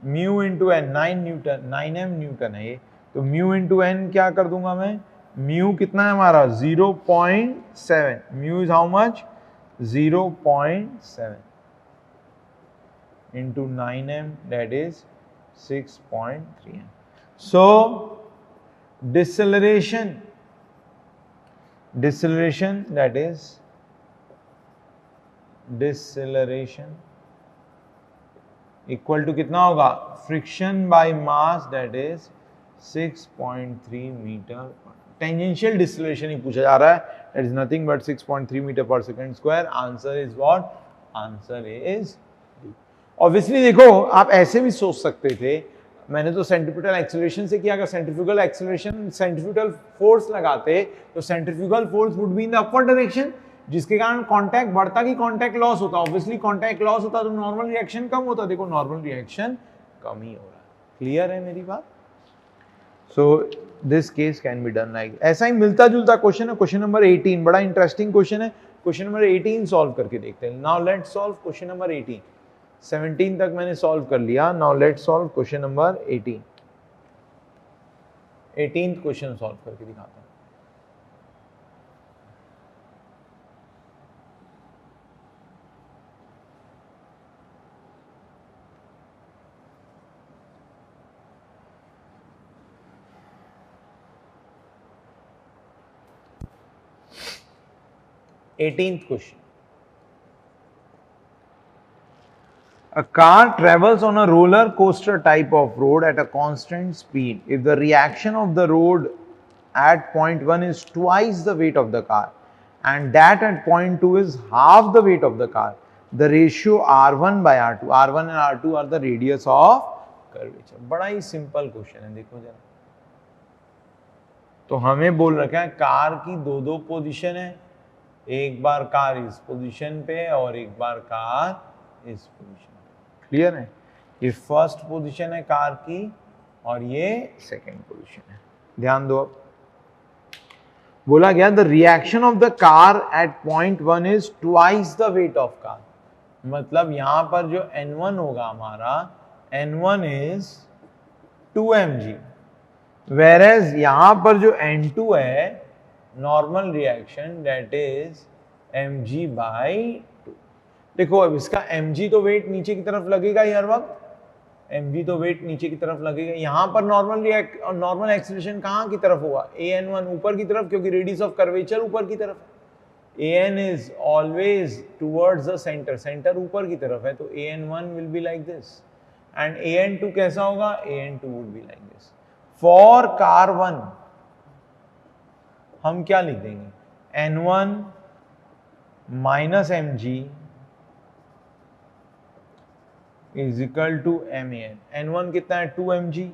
mu into n 9 newton, 9m newton है ये, तो mu into n क्या कर दूंगा मैं, म्यू कितना है हमारा 0.7, mu is how much 0.7 into 9m, that is 6.3m. So deceleration that is deceleration equal to कितना होगा, friction by mass, that is 6.3 metre. Tangential deceleration ही पूछा जा रहा है, that is nothing but 6.3 metre per second square. Answer is what, answer is obviously. देखो आप ऐसे भी सोच सकते थे, मैंने तो सेंट्रीफ्यूगल एक्सीलरेशन से किया, अगर सेंट्रीफ्यूगल एक्सीलरेशन सेंट्रीफ्यूगल फोर्स लगाते तो centrifugal force would be in the upward direction, जिसके कारण कांटेक्ट बढ़ता कि कांटेक्ट लॉस होता, ऑब्वियसली कांटेक्ट लॉस होता तो नॉर्मल रिएक्शन कम होता। देखो नॉर्मल रिएक्शन कम ही हो रहा है। क्लियर है मेरी बात? So this case can be done like, ऐसा ही मिलता जुलता क्वेश्चन है क्वेश्चन नंबर 18, बड़ा इंटरेस्टिंग क्वेश्चन है। क्वेश्चन नंबर 18 सॉल्व करके देखते हैं। Now let's solve question number 18। 17 तक मैंने सॉल्व कर लिया, now let's solve question number 18। 18th question solve करके दिखाता हूं। Eighteenth question, a car travels on a roller coaster type of road at a constant speed. If the reaction of the road at point 1 is twice the weight of the car and that at point 2 is half the weight of the car, the ratio r1 by r2, r1 and r2 are the radius of curvature। बड़ा ही simple question है, देखो जरा। तो हमें बोल रखा है car की दो पोजीशन है, एक बार कार इस पोजीशन पे और एक बार कार इस पोजीशन। क्लियर है? ये फर्स्ट पोजीशन है कार की और ये सेकंड पोजीशन है। ध्यान दो, अब बोला गया the reaction of the car eight point 1 is twice the weight of car. मतलब यहां पर जो N1 होगा हमारा, N1 इज 2mg, वेरेज यहां पर जो N2 है normal reaction, that is mg by 2। देखो अब इसका mg तो वेट नीचे की तरफ लगेगा ही हर वक्त, mg तो वेट नीचे की तरफ लगेगा। यहां पर नॉर्मल एक्सीलरेशन कहां की तरफ होगा, an1 ऊपर की तरफ, क्योंकि रेडियस ऑफ कर्वेचर ऊपर की तरफ है। an is always towards the centre, centre ऊपर की तरफ है, तो an1 will be like this and an2 कैसा होगा, an2 would be like this. For car 1 हम क्या लिख देंगे, n1 minus mg is equal to man। n1 कितना है 2mg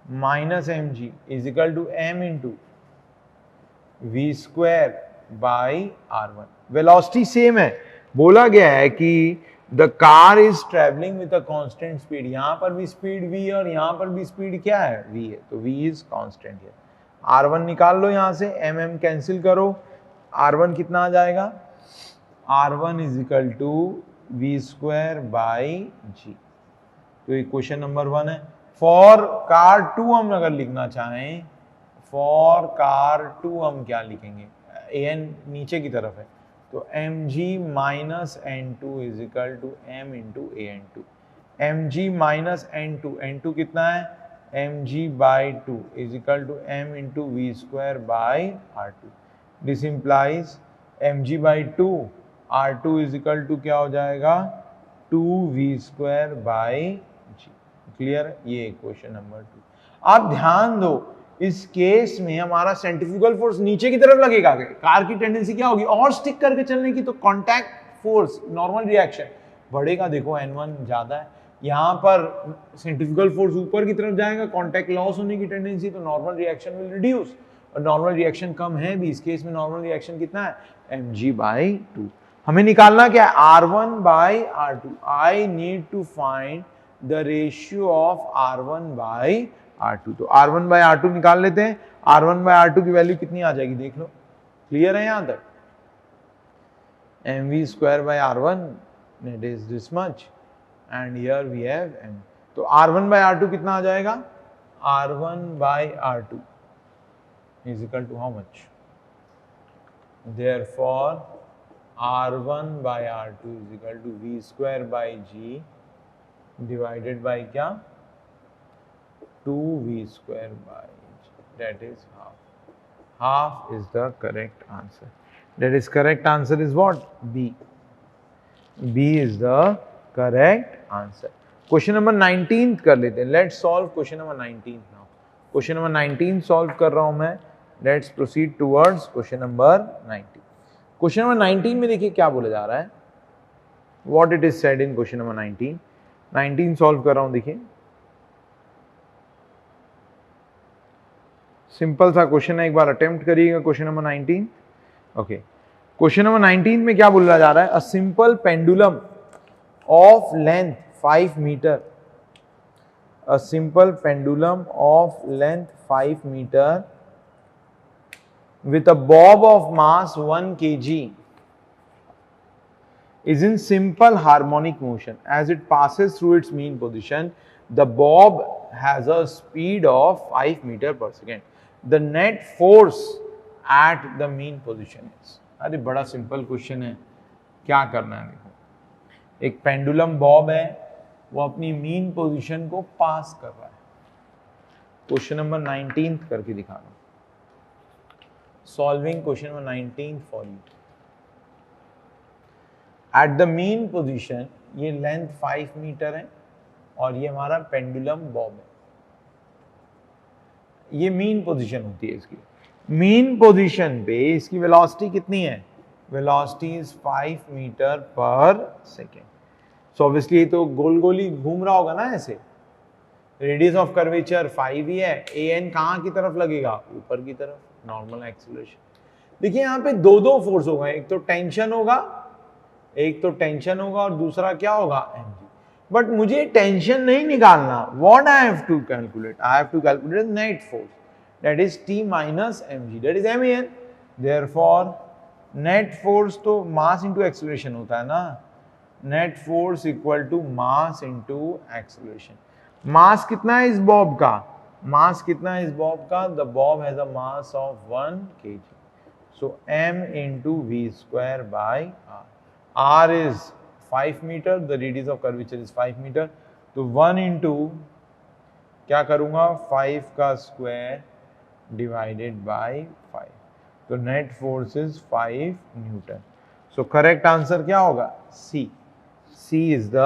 minus mg is equal to m into v square by r1। Velocity same है, बोला गया है कि the car is travelling with a constant speed. यहां पर भी स्पीड v और यहां पर भी स्पीड क्या है, v है, तो v इज कांस्टेंट है। r1 निकाल लो यहां से, mm कैंसिल करो, r1 कितना आ जाएगा, r1 is equal to v square by g। तो ये क्वेश्चन नंबर 1 है। फॉर कार 2 हम अगर लिखना चाहें, फॉर कार 2 हम क्या लिखेंगे, an नीचे की तरफ है, तो mg minus n2 is equal to m into an2। mg minus n2 कितना है, mg by 2 is equal to m into V square by r2. This implies mg by 2 r2 is equal to क्या हो जाएगा, 2v square by g. Clear, ये question number 2. आप ध्यान दो, इस केस में हमारा सेंट्रीफ्यूगल फोर्स नीचे की तरफ लगेगा, कार की टेंडेंसी क्या होगी, और स्टिक करके चलने की, तो कांटेक्ट फोर्स नॉर्मल रिएक्शन बढ़ेगा. देखो n1 ज्यादा है, यहाँ पर सेंट्रीफ्यूगल फोर्स ऊपर की तरफ जाएगा, कांटेक्ट लॉस होने की टेंडेंसी, तो नॉर्मल रिएक्शन विल रिड्यूस, और नॉर्मल रिएक्शन कम है भी. इस केस में नॉर्मल रिएक्शन कितना है, mg बाई 2. हमें निकालना क्या है, r1 by r2. I need to find the ratio of r1 by r2. तो r1 बाई r2 निकाल लेते हैं. r1 बाई r2 की वैल्यू कितनी आ जाएगी, देख लो. क्लियर है यहां तक, mv square by r1 it is this much and here we have m. तो r1 by r2 कितना आ जाएगा, r1 by r2 is equal to how much, therefore r1 by r2 is equal to v square by g divided by क्या, 2v square by g, that is half. Half is the correct answer. That is correct answer is what, B. B is the correct answer. Question number 19 कर लेते हैं. Let's solve question number 19 now. Question number 19 solve कर रहा हूं मैं. Let's proceed towards question number 19. Question number 19 में देखिए क्या बोला जा रहा है. What it is said in question number 19. 19 solve कर रहा हूं, देखिए. सिंपल सा क्वेश्चन है, एक बार अटेम्प्ट करिएगा. Question number 19. Okay, question number 19 में क्या बोला जा रहा है, a simple pendulum of length 5 metre, a simple pendulum of length 5 metre with a bob of mass 1 kg is in simple harmonic motion. As it passes through its mean position, the bob has a speed of 5 meter per second. The net force at the mean position is. अरे बड़ा simple question है, क्या करना है देखो. एक pendulum Bob है, वो अपनी मीन पोजीशन को पास कर रहा है. क्वेश्चन नंबर 19 करके दिखा रहा हूं. Solving question number 19 for you. At the mean position, ये लेंथ 5 मीटर है और ये हमारा पेंडुलम बॉब है. ये मीन पोजीशन होती है इसकी. मीन पोजीशन पे इसकी वेलोसिटी कितनी है, वेलोसिटी इज 5 मीटर पर सेकेंड. सो ऑब्वियसली ये तो गोल गोल ही घूम रहा होगा ना ऐसे. रेडियस ऑफ कर्वेचर 5 ही है. an कहाँ की तरफ लगेगा, ऊपर की तरफ. Normal acceleration. देखिए यहाँ पे दो फोर्स होगा, एक तो टेंशन होगा, और दूसरा क्या होगा, mg. बट मुझे टेंशन नहीं निकालना. What I have to calculate, I have to calculate net force, that is t minus mg, that is man. Therefore net force तो मास इनटू एक्सीलरेशन होता है ना. Net force equal to mass into acceleration. Mass कितना है इस Bob का, मास कितना है इस बॉब का, the Bob has a mass of 1 kg. So m into v square by r. r is 5 meter, the radius of curvature is 5 meter. तो 1 into क्या करूंगा, 5 का स्क्वायर डिवाइडेड बाय 5. तो net force is 5 Newton. So correct answer क्या होगा, C. C is the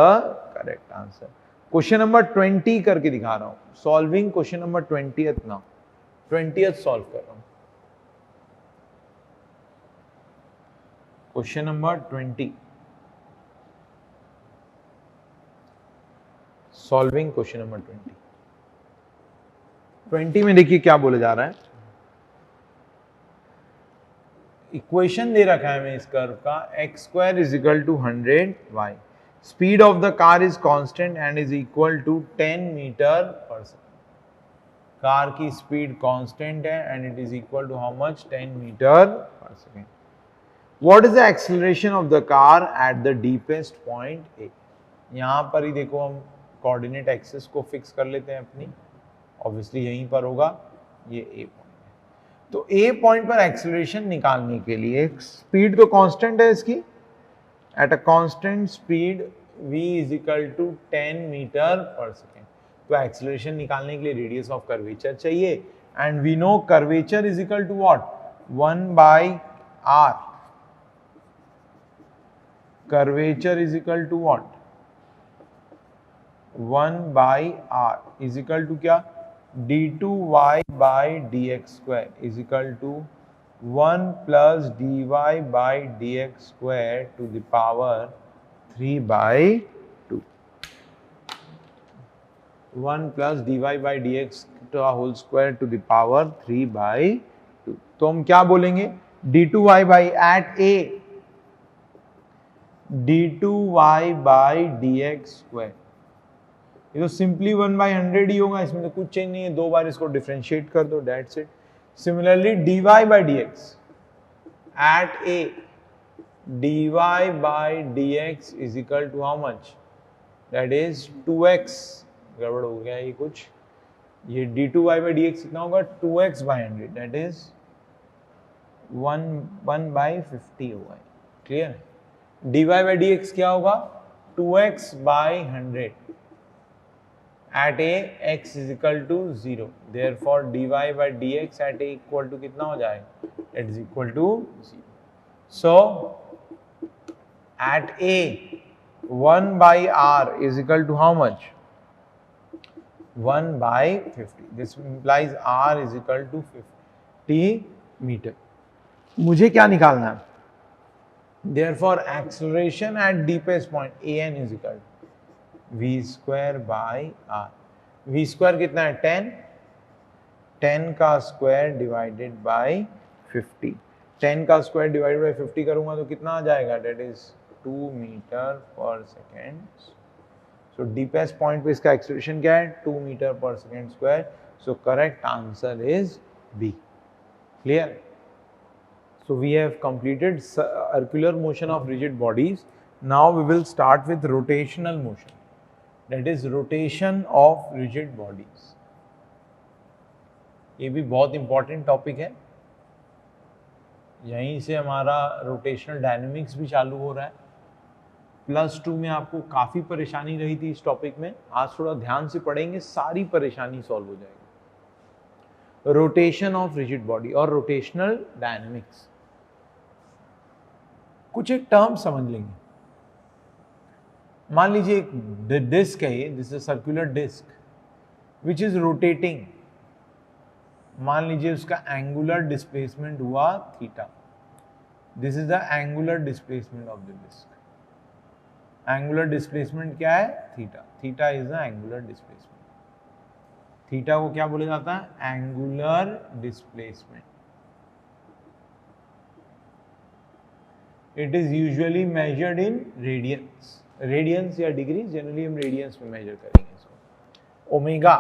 correct answer. Question number 20 करके दिखा रहा हूं. Solving question number 20th now. 20th solve कर रहा हूं. Question number 20. Solving question number 20 में देखिए क्या बोले जा रहा है. इक्वेशन दे रखा है हमें इस कर्व का, x square is equal to 100y. Speed of the car is constant and is equal to 10 metre पर सेकेंड. कार की स्पीड कांस्टेंट है and it is equal to how much, 10 metre पर second. What is the acceleration of the car at the deepest point A. यहां पर ही देखो हम coordinate axis को fix कर लेते हैं अपनी. ऑब्वियसली यहीं पर होगा, ये ए पॉइंट है. तो ए पॉइंट पर एक्सेलरेशन निकालने के लिए स्पीड तो कांस्टेंट है इसकी. At a constant speed v is equal to 10 metre पर सेकेंड। तो एक्सीलरेशन निकालने के लिए रेडियस ऑफ कर्वेचर चाहिए, and we know curvature is equal to what, 1/r। Curvature is equal to what, 1/r is equal to क्या, d2y/dx² is equal to 1 + dy/dx² to the power 3/2। 1 + dy/dx² to the power 3/2। तो हम क्या बोलेंगे, d2y/at a, d2y/dx², ये तो simply 1/100 ही होगा, इसमें तो कुछ चेंज नहीं है, दो बार इसको डिफरेंशिएट कर दो, that's it. Similarly dy/dx at a, dy/dx is equal to how much, that is 2x। गड़बड़ हो गया ये कुछ, ये d2y/dx कितना होगा, 2x/100, दैट इज 1/50 होगा। क्लियर। dy/dx क्या होगा, 2x/100 at a x is equal to 0, therefore dy/dx at a equal to कितना हो जाएगा, it is equal to 0। so at a 1/r is equal to how much, 1/50, this implies r is equal to 50 meter। मुझे क्या निकालना है, therefore acceleration at deepest point an is equal to v²/r। v² कितना है, 10, 10 का square divided bye 50, 10 का square divided bye 50 करूंगा तो कितना आ जाएगा, दैट इज 2 मीटर पर सेकेंड। सो डीपेस्ट पॉइंट पे इसका एक्सेलरेशन क्या है, 2 मीटर पर second square. So correct answer is B. Clear. So we have completed circular motion of rigid bodies. Now we will start with rotational motion, that is rotation of rigid bodies। ये भी बहुत important topic है, यहीं से हमारा rotational dynamics भी चालू हो रहा है। +2 में आपको काफ़ी परेशानी रही थी इस टॉपिक में, आज थोड़ा ध्यान से पढ़ेंगे, सारी परेशानी सॉल्व हो जाएगी। रोटेशन ऑफ रिजिड बॉडी और रोटेशनल डायनेमिक्स, कुछ एक टर्म समझ लेंगे। मान लीजिए एक डिस्क है, ये this is circular disc which is rotating. मान लीजिए उसका एंगुलर डिस्प्लेसमेंट हुआ theta, this is the angular displacement of the disc. Angular displacement क्या है, theta, theta is the angular displacement. Theta को क्या बोला जाता है, angular displacement. It is usually measured in radians, radians या degrees, generally हम radians में measure करेंगे इसको। Omega,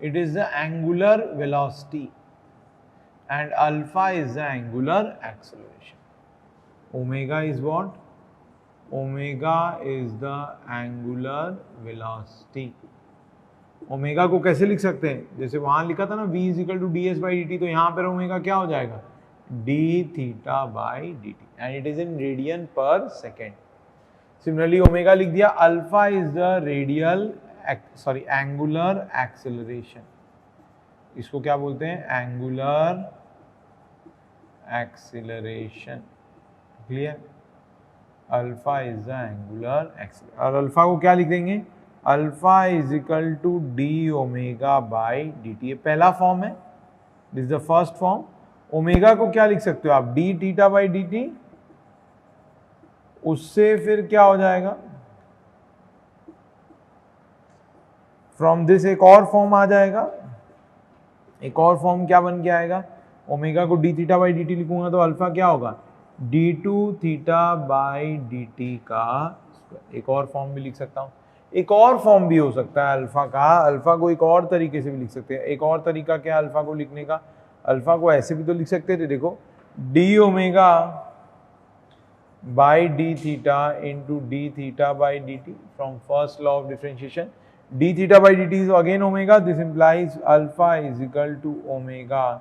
it is the angular velocity and alpha is the angular acceleration। Omega is what? Omega is the angular velocity। Omega को कैसे लिख सकते हैं, जैसे वहां लिखा था ना v is equal to ds/dt, तो यहाँ पर ओमेगा क्या हो जाएगा, d(θ/dt) and it is in radian per second। Similarly omega लिख दिया, alpha is the angular acceleration. इसको क्या बोलते हैं, angular acceleration. Clear. Alpha is the angular acceleration, और अल्फा को क्या लिख देंगे, alpha is equal to d(ω/dt)। ये पहला फॉर्म है, this is the first form. Omega को क्या लिख सकते हो आप, d(θ/dt), उससे फिर क्या हो जाएगा, फ्रॉम दिस एक और फॉर्म आ जाएगा, एक और फॉर्म क्या बन के आएगा, ओमेगा को d(θ/dt) लिखूंगा तो अल्फा क्या होगा, d2θ/dt का स्क्वायर। एक और फॉर्म भी लिख सकता हूं, एक और फॉर्म भी हो सकता है अल्फा का, अल्फा को एक और तरीके से भी लिख सकते हैं। एक और तरीका क्या है अल्फा को लिखने का, अल्फा को ऐसे भी तो लिख सकते थे, देखो d(ω/dθ) into d(θ/dt) from first law of differentiation। d(θ/dt) is again omega, this implies alpha is equal to omega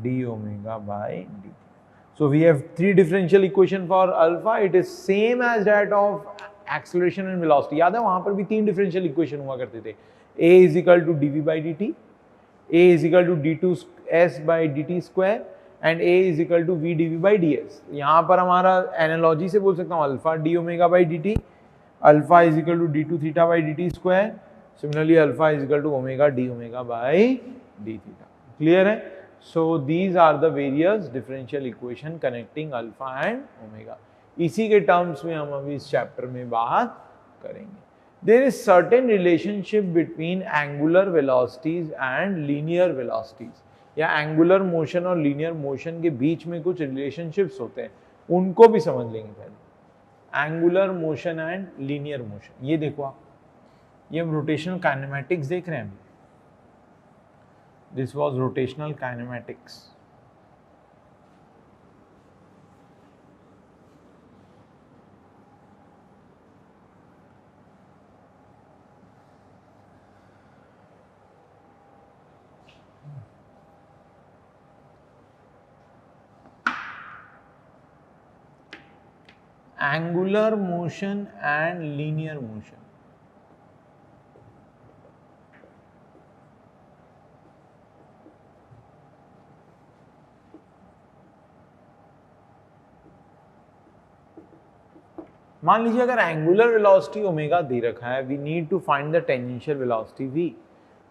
d(ω/dt). So we have three differential equation for alpha, it is same as that of acceleration and velocity. याद है वहां पर भी 3 differential equation हुआ करते थे, a is equal to dv by dt, a is equal to d2s by dt square and a is equal to v dv by ds। यहाँ पर हमारा एनालॉजी से बोल सकता हूँ alpha d omega by dt, alpha is equal to d2 theta by dt square, similarly alpha is equal to omega d omega by d theta. Clear है? So these are the various differential equation connecting alpha and omega। इसी के terms में हम अभी इस chapter में बात करेंगे। There is certain relationship between angular velocities and linear velocities, या angular motion और linear motion के बीच में कुछ relationships होते हैं, उनको भी समझ लेंगे पहले। Angular motion and linear motion, ये देखो आप, ये हम rotational kinematics देख रहे हैं। This was rotational kinematics। Angular motion and linear motion। मान लीजिए अगर एंगुलर वेलोसिटी ओमेगा दे रखा है, we need to find the tangential velocity v।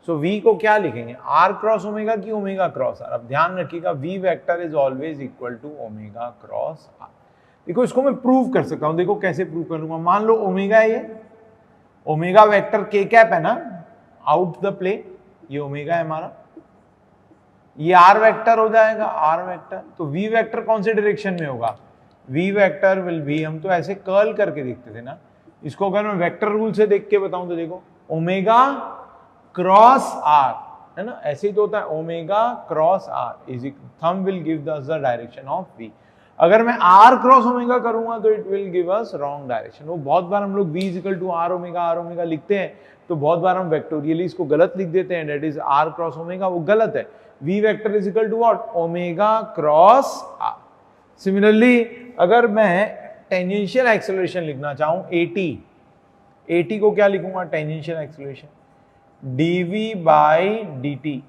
सो v को क्या लिखेंगे, r क्रॉस ओमेगा की ओमेगा क्रॉस r। अब ध्यान रखिएगा v vector is always equal to omega cross r। देखो इसको मैं प्रूव कर सकता हूं, देखो कैसे प्रूव करूंगा। मान लो ओमेगा है, ये ओमेगा वेक्टर k कैप है ना, आउट द प्लेन, ये ओमेगा है हमारा, ये r वेक्टर हो जाएगा, r वेक्टर। तो v वेक्टर कौन से डायरेक्शन में होगा, v वेक्टर विल बी, हम तो ऐसे कर्ल करके देखते थे ना, इसको अगर मैं वेक्टर रूल से देख के बताऊं तो देखो ओमेगा क्रॉस r, है ना, ऐसे ही तो होता है, omega cross r is thumb will give us the direction of v। अगर मैं r क्रॉस ओमेगा करूंगा तो it will give us wrong direction. वो बहुत बार हम लोग v is equal to r omega लिखते हैं, तो बहुत बार हम वेक्टोरियली इसको गलत लिख देते हैं, that is r cross omega, वो गलत है। v vector is equal to what, omega cross r। Similarly अगर मैं टेंजेंशियल एक्सेलरेशन लिखना चाहूं at को क्या लिखूंगा, tangential acceleration dv by dt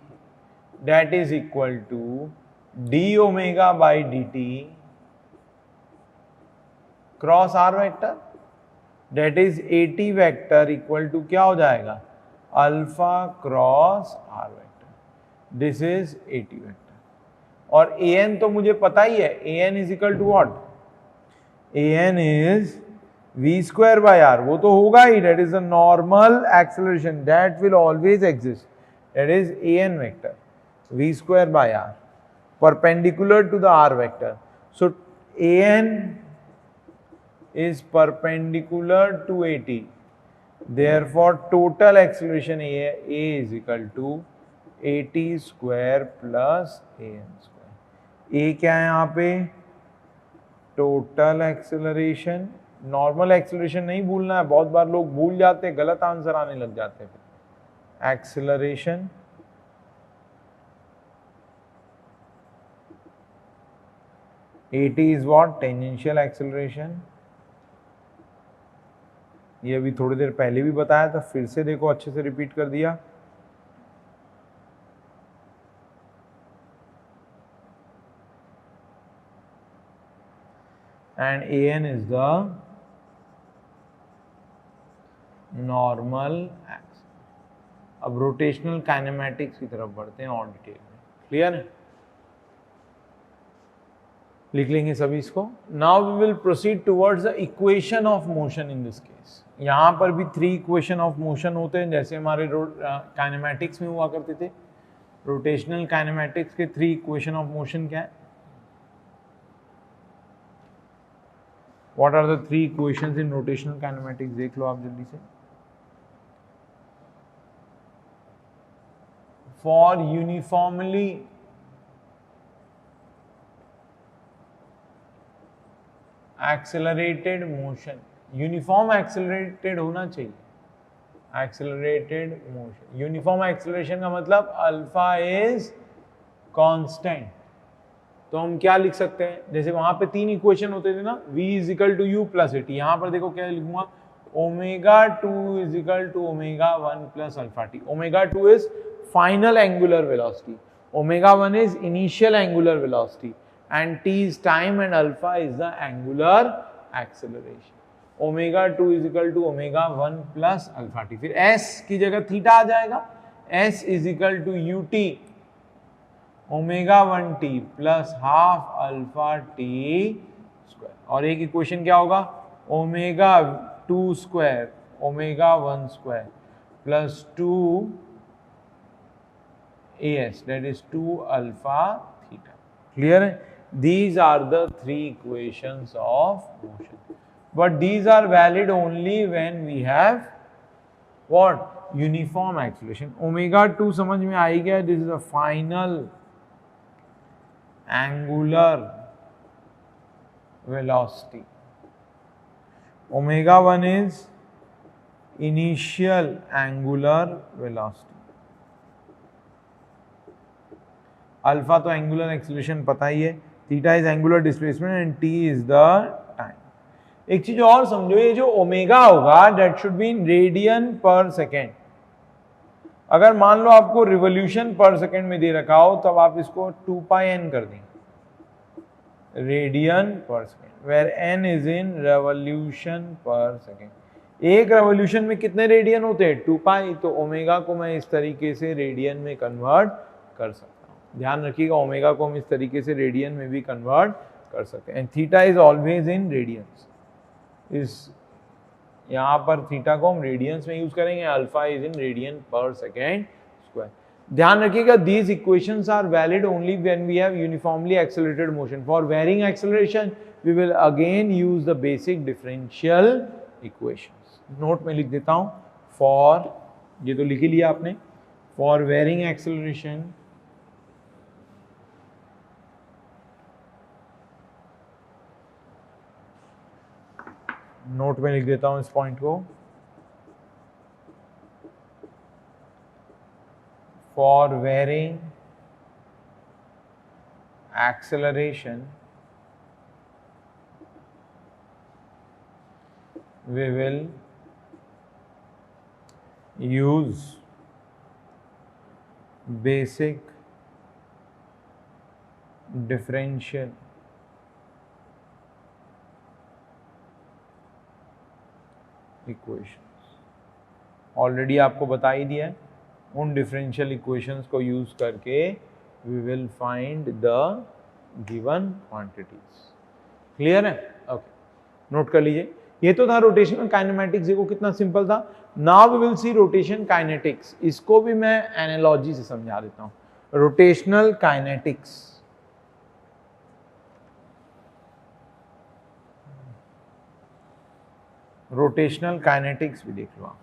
that is equal to d omega by dt cross r vector, that is at vector equal to क्या हो जाएगा, alpha cross r vector, this is at vector. और an तो मुझे पता ही है, an is equal to what, an is v square by r, वो तो होगा ही, that is the normal acceleration that will always exist, that is an vector v square by r perpendicular to the r vector. So an is perpendicular to at, therefore total acceleration a is equal to at square plus an square। a क्या है यहाँ पे, total acceleration, normal acceleration नहीं भूलना है, बहुत बार लोग भूल जाते हैं, गलत आंसर आने लग जाते हैं। Acceleration at is what, tangential acceleration. ये अभी थोड़ी देर पहले भी बताया था, फिर से देखो अच्छे से रिपीट कर दिया। And an is the normal x. अब रोटेशनल काइनेमैटिक्स की तरफ बढ़ते हैं और डिटेल में, क्लियर है? लिख लेंगे सभी इसको। Now we will proceed towards the equation of motion in this case. यहाँ पर भी 3 इक्वेशन ऑफ मोशन होते हैं, जैसे हमारे काइनेमैटिक्स में हुआ करते थे। रोटेशनल काइनेमैटिक्स के 3 इक्वेशन ऑफ मोशन क्या है, what are the 3 equations in rotational kinematics, देख लो आप जल्दी से। For uniformly accelerated motion, uniform accelerated होना चाहिए, एक्सेलरेटेड मोशन, यूनिफॉर्म एक्सेलरेशन का मतलब अल्फा इज कांस्टेंट। तो हम क्या लिख सकते हैं, जैसे वहां पे 3 इक्वेशन होते थे ना, v is equal to U plus at, यहां पर देखो क्या लिखूंगा, omega 2 is equal to omega 1 plus alpha t. Omega 2 is final angular velocity, omega 1 is initial angular velocity, and t is time and alpha is the angular acceleration. Omega 2 is equal to omega 1 plus alpha T. फिर s की जगह theta आ जाएगा. s is equal to U T omega 1 T plus half alpha T square. और एक equation क्या होगा? Omega 2 square omega 1 square plus 2 as, that is 2 alpha theta. Clear है? These are the three equations of motion. But these are valid only when we have what? Uniform acceleration. Omega 2 समझ में आ ही गया. This is a final angular velocity. Omega 1 is initial angular velocity. Alpha तो angular acceleration पता ही है, theta is angular displacement and T is the time. एक चीज और समझो, ये जो ओमेगा होगा that should be in radian पर सेकेंड. अगर मान लो आपको रिवोल्यूशन पर सेकेंड में दे रखा हो तब आप इसको 2 पाई एन कर देंगे, रेडियन पर second, where N is in revolution per second. एक रेवोल्यूशन में कितने रेडियन होते हैं? 2 पाई. तो ओमेगा को मैं इस तरीके से रेडियन में कन्वर्ट कर सकता हूं. ध्यान रखिएगा, ओमेगा को हम इस तरीके से रेडियन में भी कन्वर्ट कर सकते हैं. And theta is always in radiance. इस यहाँ पर थीटा को हम रेडियंस में यूज करेंगे, अल्फा इज इन रेडियन पर सेकेंड स्क्वायर. ध्यान रखिएगा, these equations are valid only when we have uniformly accelerated motion. For varying acceleration we will again use the basic differential equations. Note में लिख देता हूं, for, ये तो लिख ही लिया आपने, फॉर वेरिंग एक्सेलरेशन नोट में लिख देता हूं इस पॉइंट को, for varying acceleration we will use basic differential equations. Already आपको बता ही दिया है, उन डिफरेंशियल इक्वेशंस को यूज करके we will find the given quantities. Clear है? ओके, नोट कर लीजिए. ये तो था रोटेशनल काइनेमैटिक्स. देखो कितना सिंपल था. Now we will see rotation kinetics. इसको भी मैं एनालॉजी से समझा देता हूं. रोटेशनल काइनेटिक्स, रोटेशनल काइनेटिक्स भी देख लो आप.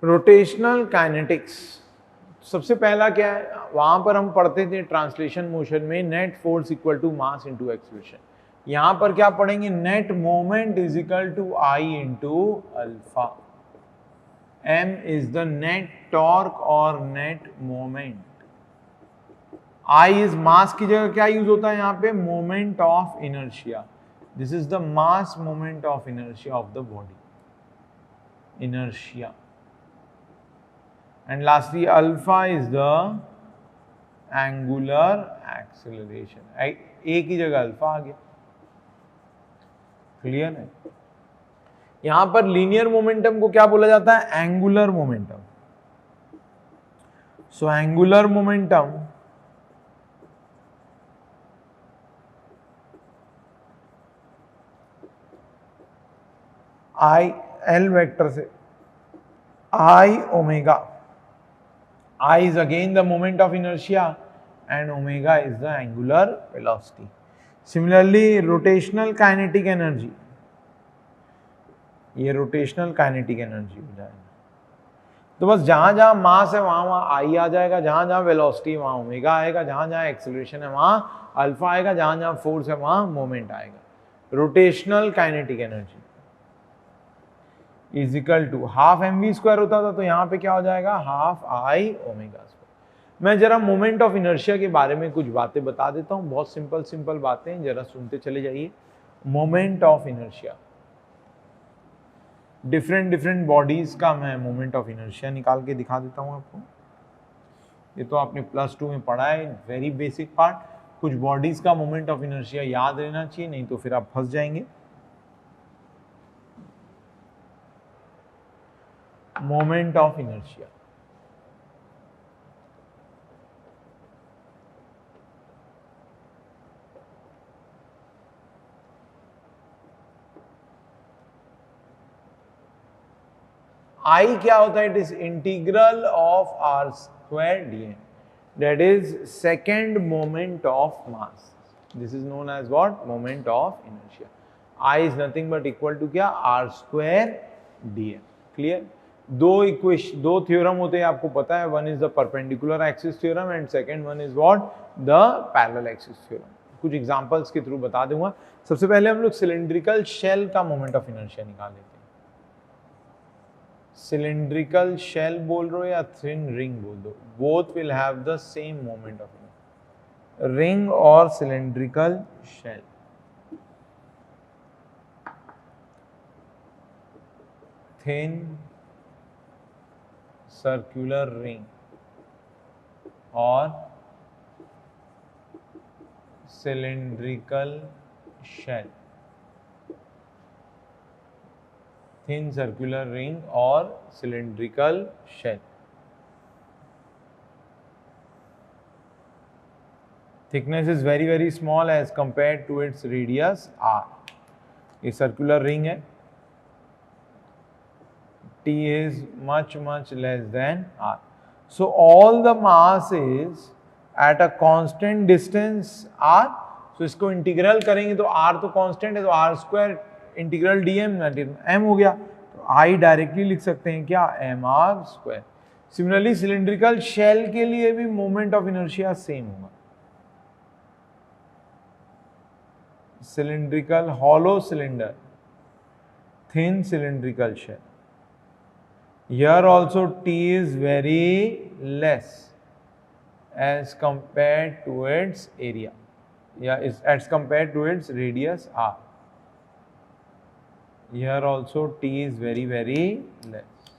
रोटेशनल काइनेटिक्स, सबसे पहला क्या है, वहां पर हम पढ़ते थे ट्रांसलेशन मोशन में net force equal to mass into acceleration. यहां पर क्या पढ़ेंगे? Net moment is equal to I into alpha. M is the net torque और net moment. I is mass की जगह क्या यूज होता है यहाँ पे? Moment of inertia. This is the mass moment of inertia of the body, inertia. And lastly, alpha is the angular acceleration. एक ही जगह अल्फा आ गया. क्लियर है? यहां पर लीनियर मोमेंटम को क्या बोला जाता है? Angular momentum. So angular momentum I L vector से I omega. I is again the moment of inertia and omega is the angular velocity. Similarly, rotational kinetic energy, ये rotational kinetic energy हो जाएगा। तो बस जहां जहां मास है वहां वहां आई आ जाएगा, जहां जहां वेलोसिटी वहां ओमेगा आएगा, जहां जहां एक्सेलरेशन है वहां अल्फा आएगा, जहां जहां फोर्स है वहां मोमेंट आएगा। Rotational kinetic energy is equal to half mv square होता था, तो यहाँ पे क्या हो जाएगा, हाफ आई ओमेगा स्क्वायर। मैं जरा मोमेंट ऑफ इनर्शिया के बारे में कुछ बातें बता देता हूँ, बहुत सिंपल सिंपल बातें, जरा सुनते चले जाइए। Moment of inertia, different different bodies का मैं मोमेंट ऑफ इनर्शिया निकाल के दिखा देता हूँ आपको। ये तो आपने +2 में पढ़ा है, वेरी बेसिक पार्ट। कुछ बॉडीज का मोमेंट ऑफ इनर्शिया याद रहना चाहिए, नहीं तो फिर आप फंस जाएंगे। मोमेंट ऑफ इनर्शिया, आई क्या होता है, it is integral of R square dm, that is second moment of mass. This is known as what? Moment of inertia. I is nothing but equal to क्या, r square dm. Clear? दो theorem होते हैं आपको पता है, one is the perpendicular axis theorem and second one is what, the parallel axis theorem. कुछ examples के through बता दूंगा। सबसे पहले हम लोग सिलिंड्रिकल शेल का मोमेंट ऑफ इनर्शिया निकाल लेते हैं। सिलिंड्रिकल शेल बोल रहे हो या थिन रिंग बोल दो, both will have the same moment of inertia. Ring और cylindrical shell, thin circular ring और cylindrical shell, thin circular ring और cylindrical shell. Thickness is very very small as compared to its radius r। ये circular ring है, t is much less than r. So all the mass is at a constant distance r. So इसको integral करेंगे तो r तो constant है, तो r square integral dm m हो गया, तो I डायरेक्टली लिख सकते हैं क्या, mr square. Similarly cylindrical shell के लिए भी मोमेंट ऑफ इनर्शिया सेम होगा। Cylindrical hollow cylinder, thin cylindrical shell, here also t is very less as compared to its area, is as compared to its radius r. Here also t is very less.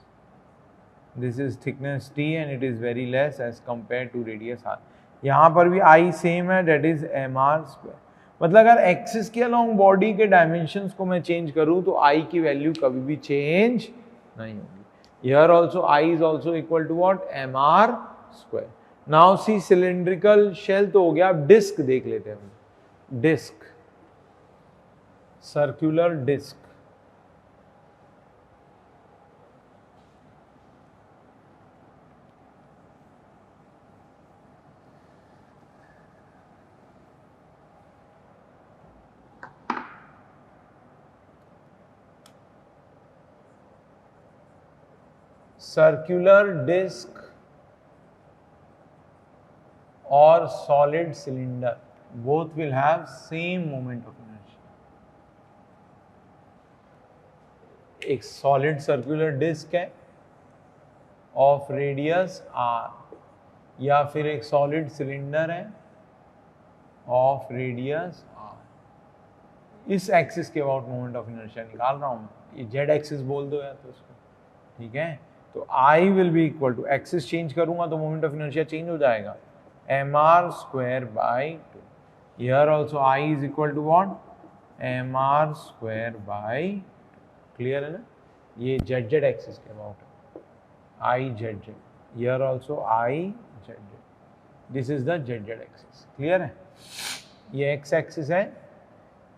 This is thickness t and it is very less as compared to radius r. यहाँ पर भी I same है, that is mr square। मतलब अगर axis के along body के dimensions को मैं चेंज करूं तो I की वैल्यू कभी भी चेंज नहीं होगी। Here also I is also equal to what, mr square. Now see cylindrical shell तो हो गया, अब डिस्क देख लेते हैं। Disc, circular disc, circular disc और solid cylinder both will have same moment of inertia। एक सॉलिड सर्कुलर डिस्क है ऑफ रेडियस r, या फिर एक सॉलिड सिलेंडर है ऑफ रेडियस r। इस एक्सिस के अबाउट मोमेंट ऑफ इनर्शिया निकाल रहा हूं, ये जेड एक्सिस बोल दो या तो इसको, ठीक है। तो I will be equal to, axis change करूंगा तो मोमेंट ऑफ इनर्शिया चेंज हो जाएगा, mr square by 2। Here also I is equal to what, mr square by 2। Clear है ना, ये जेड जेड एक्सिस के अबाउट है, I Z Z, here also I Z Z, this is the Z Z axis. Clear है, ये x axis है,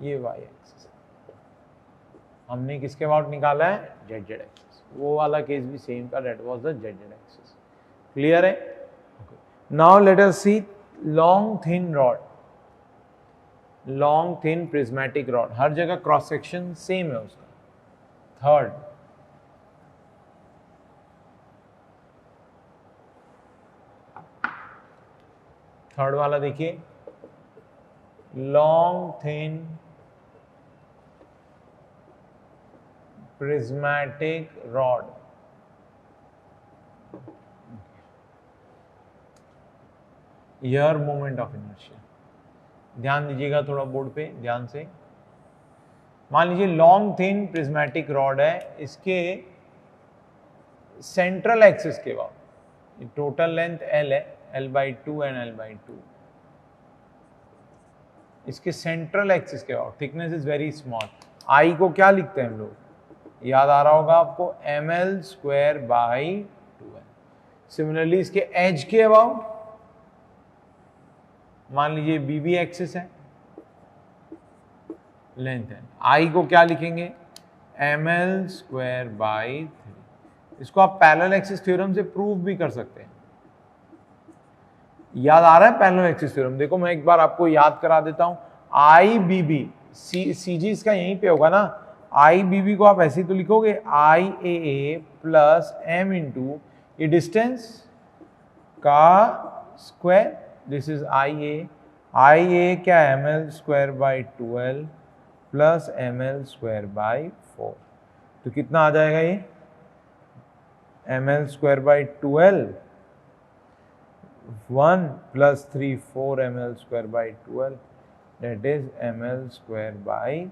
ये y axis है। हमने किसके अबाउट निकाला है, जेड जेड एक्सिस। वो वाला केस भी सेम का, that was the Z Z axis. Clear है। Now let us see long thin rod, long thin prismatic rod, हर जगह क्रॉस सेक्शन सेम है उसका। थर्ड वाला देखिए, long thin prismatic rod, here moment of inertia. ध्यान दीजिएगा थोड़ा बोर्ड पे ध्यान से। मान लीजिए लॉन्ग थिन प्रिज्मेटिक रॉड है, इसके सेंट्रल एक्सिस के बाद टोटल लेंथ L है, L/2 एंड L/2, इसके सेंट्रल एक्सिस के बाद thickness is very small. I को क्या लिखते हैं हम लोग, याद आ रहा होगा आपको, ml²/2l। सिमिलरली इसके एज के अबाउट मान लीजिए BB एक्सिस है, लेंथ है, I को क्या लिखेंगे, ml²/3। इसको आप पैरेलल एक्सिस थ्योरम से प्रूव भी कर सकते हैं। याद आ रहा है पैरेलल एक्सिस थ्योरम? देखो मैं एक बार आपको याद करा देता हूं। IBB, CG इसका यहीं पे होगा ना, IBB को आप ऐसे ही तो लिखोगे, IAA प्लस M इंटू ये डिस्टेंस का स्क्वायर, दिस इज IA क्या है, ml²/2l प्लस ml²/4। तो कितना आ जाएगा ये, ml²/2l 1 plus 3 4 ml²/2l, that is ml²/3।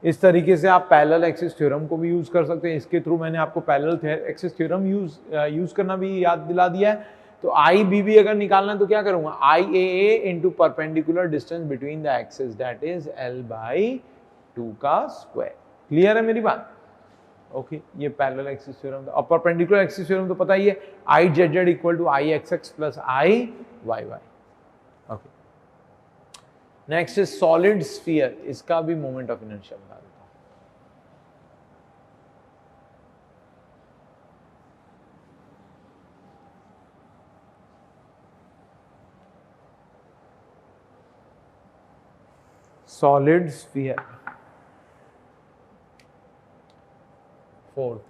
इस तरीके से आप पैरेलल एक्सिस थ्योरम को भी यूज कर सकते हैं। इसके थ्रू मैंने आपको पैरेलल एक्सिस थ्योरम यूज करना भी याद दिला दिया है। तो IBB अगर निकालना है तो क्या करूंगा, IAA into perpendicular distance between the axis, that is L/2 का स्क्वायर। क्लियर है मेरी बात? ओके, ये पैरेलल एक्सिस थ्योरम था। और परपेंडिकुलर एक्सिस थ्योरम तो पता ही है, IZZ equal to IXX plus IYY। Okay, next is solid sphere, इसका भी मोमेंट ऑफ इनर्शिया बता देता हूं। सॉलिड स्फीयर फोर्थ,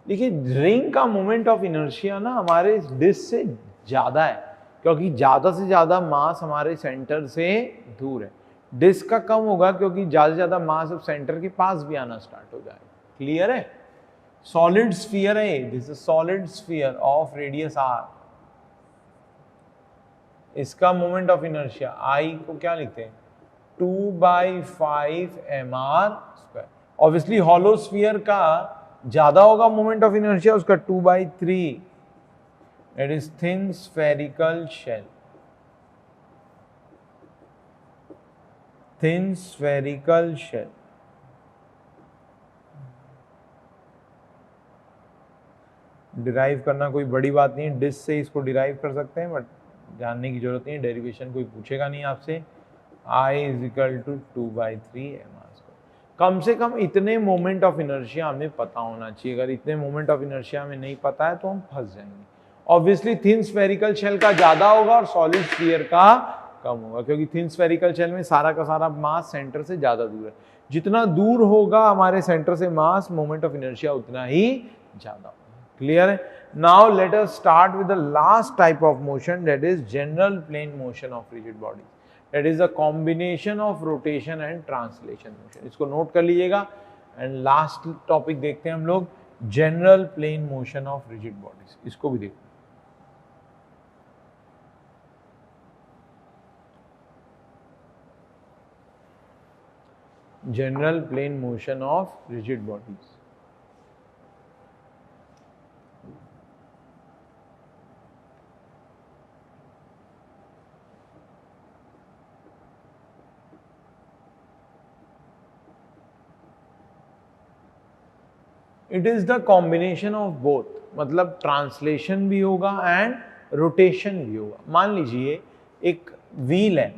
देखिए रिंग का मोमेंट ऑफ इनर्शिया ना हमारे डिस्क से ज्यादा है, क्योंकि ज्यादा से ज्यादा मास हमारे सेंटर से दूर है। डिस्क का कम होगा क्योंकि ज्यादा से ज्यादा मास अब सेंटर के पास भी आना स्टार्ट हो जाएगा। क्लियर है? सॉलिड स्फीयर है, this is solid sphere of radius r। इसका मोमेंट ऑफ इनर्शिया I को क्या लिखते हैं, 2/5 mr²। ऑब्वियसली हॉलो स्फीयर का ज्यादा होगा मोमेंट ऑफ इनर्शिया, उसका 2/3, that is thin spherical shell. Thin spherical shell, derive करना कोई बड़ी बात नहीं है, डिस्क से इसको डिराइव कर सकते हैं, बट जानने की जरूरत नहीं है, डेरिवेशन कोई पूछेगा नहीं आपसे। I = 2/3 mr²। कम से कम इतने मोमेंट ऑफ इनर्शिया हमें पता होना चाहिए। अगर इतने मोमेंट ऑफ इनर्शिया हमें नहीं पता है तो हम फंस जाएंगे। ऑब्वियसली थिन स्फेरिकल शेल का ज्यादा होगा और सॉलिड स्फीयर का कम होगा, क्योंकि थिन स्फेरिकल शेल में सारा का सारा मास सेंटर से ज्यादा दूर है। जितना दूर होगा हमारे सेंटर से मास, मोमेंट ऑफ इनर्शिया उतना ही ज्यादा होगा। क्लियर है? Now let us start with the last type of motion, that is general plane motion of rigid body. That is a combination of rotation and translation motion। इसको note कर लीजिएगा। And last topic देखते हैं हम लोग, general plane motion of rigid bodies. इसको भी देखते हैं, general plane motion of rigid bodies. It is the combination of both, मतलब ट्रांसलेशन भी होगा एंड रोटेशन भी होगा। मान लीजिए एक व्हील है,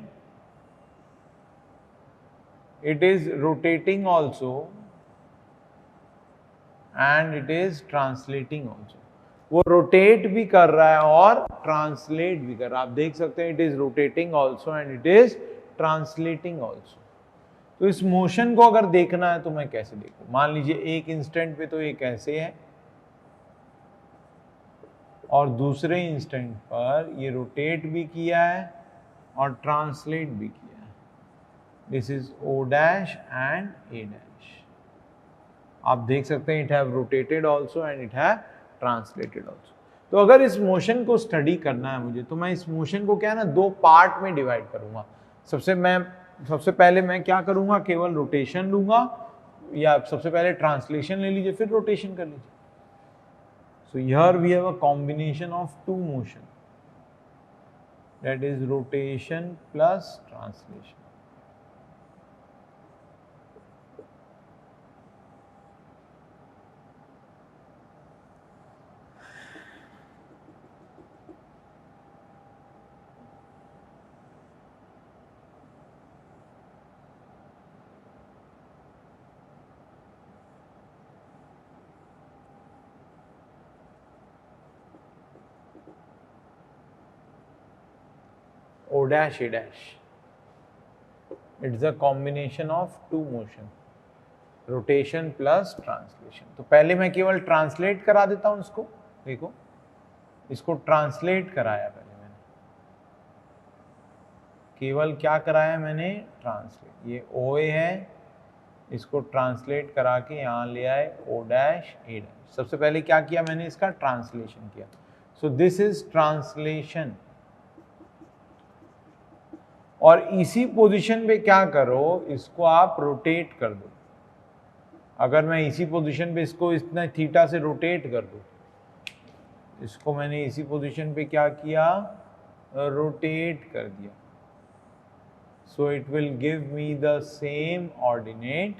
it is rotating also and it is translating also. वो रोटेट भी कर रहा है और ट्रांसलेट भी कर रहा है। आप देख सकते हैं it is rotating also and it is translating also. तो इस मोशन को अगर देखना है तो मैं कैसे देखूं? मान लीजिए एक इंस्टेंट पे तो ये कैसे है और दूसरे इंस्टेंट पर ये रोटेट भी किया है और ट्रांसलेट भी किया है। This is O dash and A dash. आप देख सकते हैं it have rotated also and it have translated also. तो अगर इस मोशन को स्टडी करना है मुझे तो मैं इस मोशन को क्या है ना दो पार्ट में डिवाइड करूंगा। सबसे पहले मैं क्या करूंगा, केवल रोटेशन लूंगा, या सबसे पहले ट्रांसलेशन ले लीजिए फिर रोटेशन कर लीजिए। So here we have a combination of two motion, that is rotation plus translation. O dash A dash. It's a combination of two motion, rotation plus translation. तो पहले मैं केवल ट्रांसलेट करा देता हूं इसको। देखो इसको ट्रांसलेट कराया पहले मैंने, केवल क्या कराया मैंने, ट्रांसलेट। ये OA है, इसको ट्रांसलेट करा के यहाँ ले आए O डैश A डैश। सबसे पहले क्या किया मैंने, इसका ट्रांसलेशन किया। सो दिस इज ट्रांसलेशन। और इसी पोजीशन पे क्या करो, इसको आप रोटेट कर दो। अगर मैं इसी पोजीशन पे इसको इतना थीटा से रोटेट कर दूं, इसको मैंने इसी पोजीशन पे क्या किया, रोटेट कर दिया। सो it will give me the same ordinate,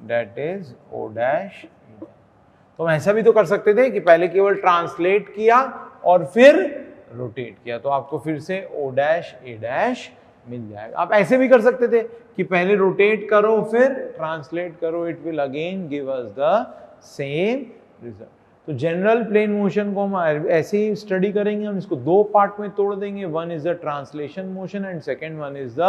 that is O dash. तो हम ऐसा भी तो कर सकते थे कि पहले केवल ट्रांसलेट किया और फिर रोटेट किया, तो आपको फिर से O डैश A डैश मिल जाएगा। आप ऐसे भी कर सकते थे कि पहले रोटेट करो फिर ट्रांसलेट करो, it will again give us the same result. तो जनरल प्लेन मोशन को हम ऐसे ही स्टडी करेंगे। हम इसको दो पार्ट में तोड़ देंगे, one is the translation motion and second one is the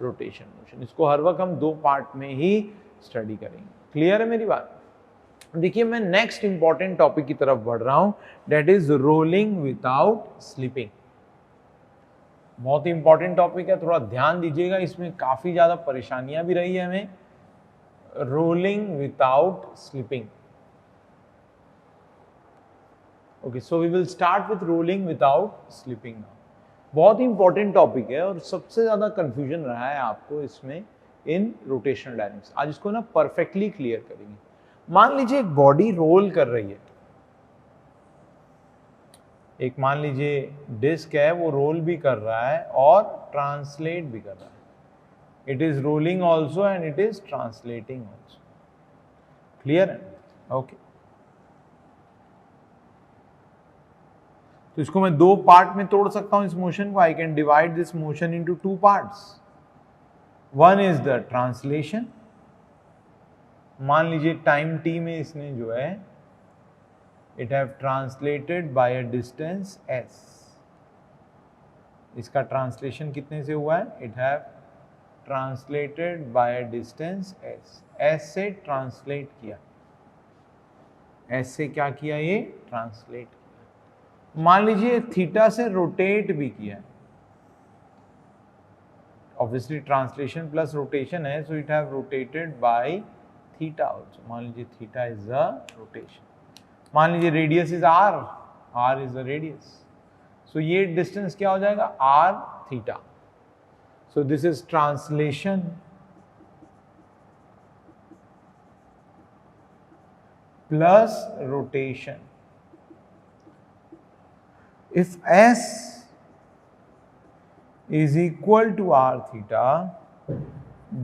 rotation motion. इसको हर वक्त हम दो पार्ट में ही स्टडी करेंगे। क्लियर है मेरी बात? देखिए मैं नेक्स्ट इंपॉर्टेंट टॉपिक की तरफ बढ़ रहा हूं, that is rolling without slipping. बहुत ही इंपॉर्टेंट टॉपिक है, थोड़ा ध्यान दीजिएगा, इसमें काफी ज्यादा परेशानियां भी रही है हमें। Rolling without slipping. Okay, so we will start with rolling without slipping now. बहुत ही इंपॉर्टेंट टॉपिक है और सबसे ज्यादा कंफ्यूजन रहा है आपको इसमें इन रोटेशनल डायनेमिक्स। आज इसको ना परफेक्टली क्लियर करेंगे। मान लीजिए एक बॉडी रोल कर रही है, एक मान लीजिए डिस्क है, वो रोल भी कर रहा है और ट्रांसलेट भी कर रहा है। It is rolling also and it is translating also. Clear है? ओके, तो इसको मैं दो पार्ट में तोड़ सकता हूं इस मोशन को। I can divide this motion into two parts. One is the translation. मान लीजिए टाइम t में इसने जो है it have translated bye a distance s। इसका ट्रांसलेशन कितने से हुआ है, it have translated bye a distance s। s से ट्रांसलेट किया, s से क्या किया, ये ट्रांसलेट किया। मान लीजिए थीटा से रोटेट भी किया, ऑब्वियसली ट्रांसलेशन प्लस रोटेशन है, so it have rotated by theta also. मान लीजिए थीटा इज द रोटेशन। मान लीजिए radius is r, r is the radius, so ये डिस्टेंस क्या हो जाएगा, r theta. So this is translation plus rotation. If s is equal to r theta,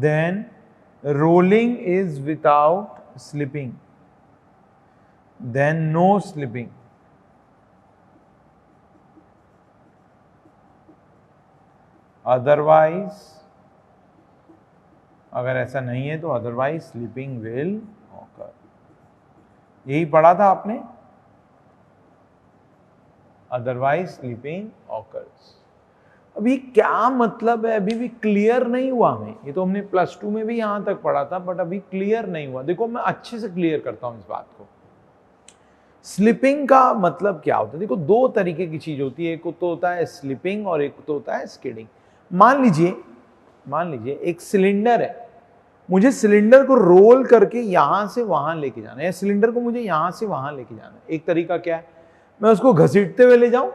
then rolling is without slipping, then no slipping. Otherwise, अगर ऐसा नहीं है तो otherwise slipping will occur. यही पढ़ा था आपने, अदरवाइज स्लिपिंग ऑकर्स। अभी क्या मतलब है, अभी भी क्लियर नहीं हुआ हमें। ये तो हमने +2 में भी यहां तक पढ़ा था, बट अभी क्लियर नहीं हुआ। देखो मैं अच्छे से क्लियर करता हूं इस बात को। स्लिपिंग का मतलब क्या होता है? देखो दो तरीके की चीज होती है, एक तो होता है स्लिपिंग और एक तो होता है स्किडिंग। मान लीजिए एक सिलेंडर है, मुझे सिलेंडर को रोल करके यहां से वहां लेके जाना है, या सिलेंडर को मुझे यहां से वहां लेके जाना है। एक तरीका क्या है, मैं उसको घसीटते हुए ले जाऊं,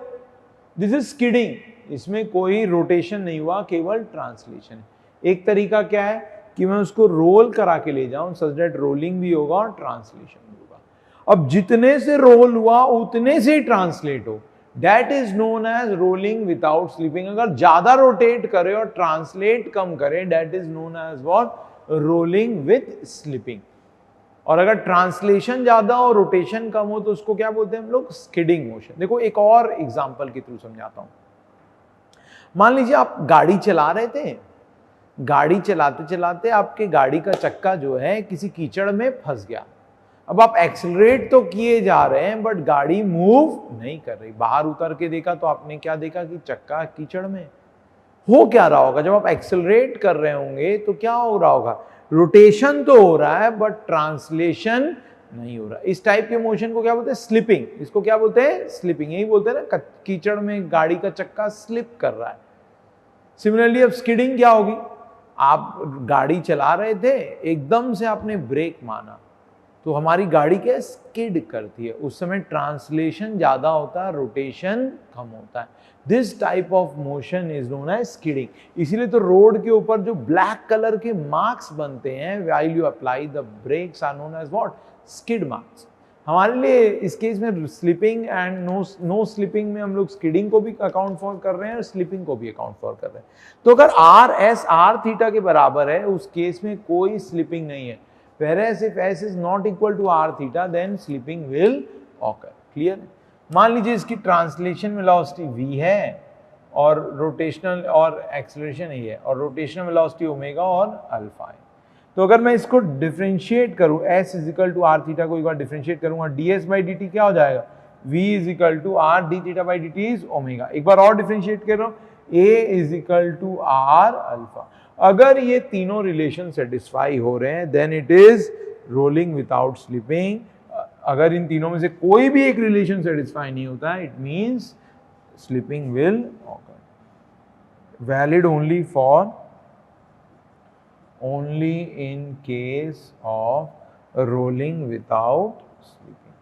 दिस इज स्किडिंग, इसमें कोई रोटेशन नहीं हुआ, केवल ट्रांसलेशन है। एक तरीका क्या है कि मैं उसको रोल करा के ले जाऊं, सच दैट रोलिंग भी होगा और ट्रांसलेशन भी होगा। अब जितने से रोल हुआ उतने से ट्रांसलेट हो, that is known as rolling without slipping. अगर ज्यादा रोटेट करे और ट्रांसलेट कम करे, that is known as what, rolling with slipping. और अगर ट्रांसलेशन ज्यादा और रोटेशन कम हो तो उसको क्या बोलते हैं हम लोग, स्किडिंग मोशन। देखो एक और एग्जांपल के थ्रू समझाता हूं। मान लीजिए आप गाड़ी चला रहे थे, गाड़ी चलाते चलाते आपके गाड़ी का चक्का जो है किसी कीचड़ में फंस गया। अब आप एक्सेलरेट तो किए जा रहे हैं बट गाड़ी मूव नहीं कर रही। बाहर उतर के देखा तो आपने क्या देखा कि चक्का कीचड़ में। हो क्या रहा होगा, जब आप एक्सेलरेट कर रहे होंगे तो क्या हो रहा होगा, रोटेशन तो हो रहा है बट ट्रांसलेशन नहीं हो रहा। इस टाइप के मोशन को क्या बोलते हैं, स्लिपिंग। इसको क्या बोलते हैं, स्लिपिंग। यही बोलते हैं ना, कीचड़ में गाड़ी का चक्का स्लिप कर रहा है। सिमिलरली अब स्किडिंग क्या होगी, आप गाड़ी चला रहे थे, एकदम से आपने ब्रेक मारा तो हमारी गाड़ी क्या स्किड करती है, उस समय ट्रांसलेशन ज्यादा होता है, रोटेशन कम होता है। This type of motion is known as skidding. इसीलिए तो रोड के ऊपर जो ब्लैक कलर के मार्क्स बनते हैं while you apply the brakes are known as what, skid marks. हमारे लिए इस केस में स्लिपिंग एंड नो स्लिपिंग में हम लोग स्किडिंग को भी अकाउंट फॉर कर रहे हैं और स्लिपिंग को भी अकाउंट फॉर कर रहे हैं। तो अगर RS R थीटा के बराबर है, उस केस में कोई स्लिपिंग नहीं है। Whereas if S is not equal to R theta, then slipping will occur. Clear? मान लीजिए इसकी ट्रांसलेशन वेलोसिटी v है और रोटेशनल और एक्सेलरेशन ही है, और रोटेशनल वेलोसिटी ओमेगा और अल्फा है। तो अगर मैं इसको डिफरेंशिएट करूं, S is equal to R theta को एक बार डिफरेंशिएट करूंगा, ds बाई dt क्या हो जाएगा, v is equal to R d theta by dt is omega. एक बार और डिफरेंशिएट कर रहा हूं, A is equal to R alpha. अगर ये तीनों रिलेशन सेटिस्फाई हो रहे हैं then it is rolling without slipping. अगर इन तीनों में से कोई भी एक रिलेशन सेटिस्फाई नहीं होता है, it means slipping will occur. Valid only in case of rolling without slipping।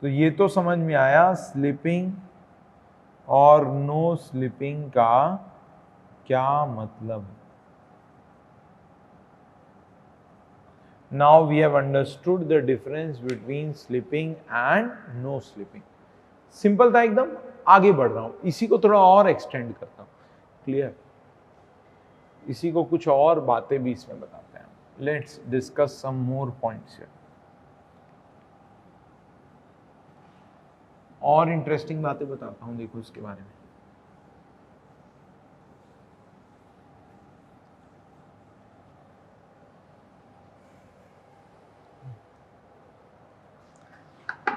तो ये तो समझ में आया स्लिपिंग और नो स्लिपिंग का क्या मतलब। Now we have understood the difference between slipping and no slipping। Simple था एकदम। आगे बढ़ रहा हूं, इसी को थोड़ा और एक्सटेंड करता हूं। क्लियर? इसी को कुछ और बातें भी इसमें बताते हैं। Let's discuss some more points here. और इंटरेस्टिंग बातें बताता हूं, देखो इसके बारे में।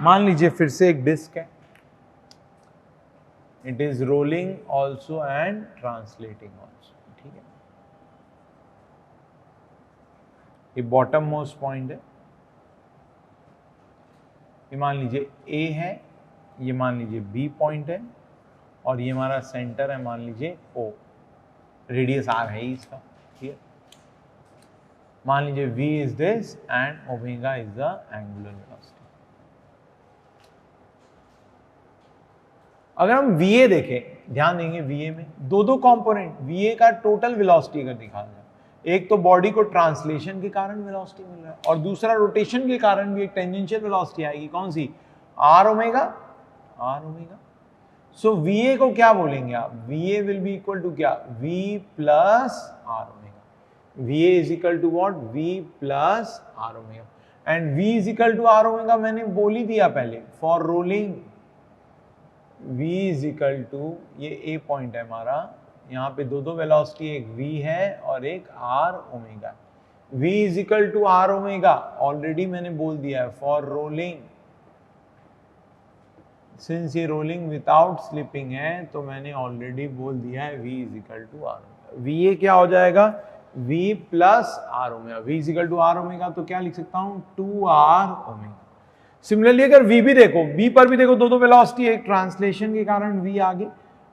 मान लीजिए फिर से एक डिस्क है, it is rolling also and translating also. ठीक है, ये बॉटम मोस्ट पॉइंट है। ये मान लीजिए A है, ये मान लीजिए B पॉइंट है, और ये हमारा सेंटर है मान लीजिए O। रेडियस R है इसका। ठीक है, मान लीजिए V is this and omega is the angular velocity. अगर हम VA देखें, ध्यान देंगे VA में दो कंपोनेंट, VA का टोटल वेलोसिटी अगर निकाल जाए, एक तो बॉडी को ट्रांसलेशन के कारण वेलोसिटी मिल रहा है और दूसरा रोटेशन के कारण भी एक टेंजेंशियल वेलोसिटी आएगी। कौन सी? R omega. सो VA को क्या बोलेंगे आप? VA will be equal to क्या? V plus R omega. VA is equal to what? V plus R omega. And V is equal to R omega मैंने बोल ही दिया पहले, for rolling V is equal to, ये A point है हमारा, यहाँ पे दो वेलोसिटी, एक V है और एक R omega. v is equal to R omega, already मैंने बोल दिया है फॉर रोलिंग, सिंस ये रोलिंग विदाउट स्लिपिंग है तो मैंने ऑलरेडी बोल दिया है v is equal to R omega. v ये क्या हो जाएगा, v plus R omega, v is equal to R omega तो क्या लिख सकता हूं 2r ओमेगा। सिमिलरली अगर v भी देखो, v पर भी देखो दो दो वेलोसिटी है, ट्रांसलेशन के कारण v आगे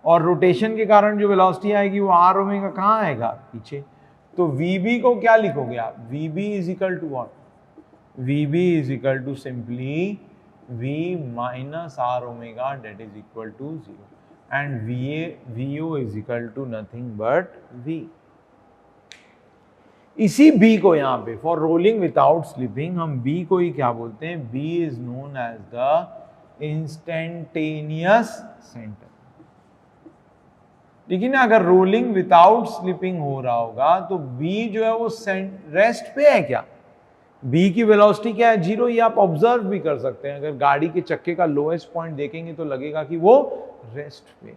और रोटेशन के कारण जो वेलोसिटी आएगी वो r ओमेगा कहाँ आएगा पीछे। तो vb को क्या लिखोगे आप, vb is equal to what, vb is equal to simply v minus r omega that is equal to 0 and vo is equal to nothing but v। इसी b को यहाँ पे फॉर रोलिंग विदाउट स्लिपिंग हम b को ही क्या बोलते हैं, b is known as the instantaneous centre. लेकिन अगर रोलिंग विदाउट स्लिपिंग हो रहा होगा तो b जो है वो रेस्ट पे है क्या, b की वेलोसिटी क्या है 0, ये आप ऑब्जर्व भी कर सकते हैं। अगर गाड़ी के चक्के का लोएस्ट पॉइंट देखेंगे तो लगेगा कि वो रेस्ट पे है,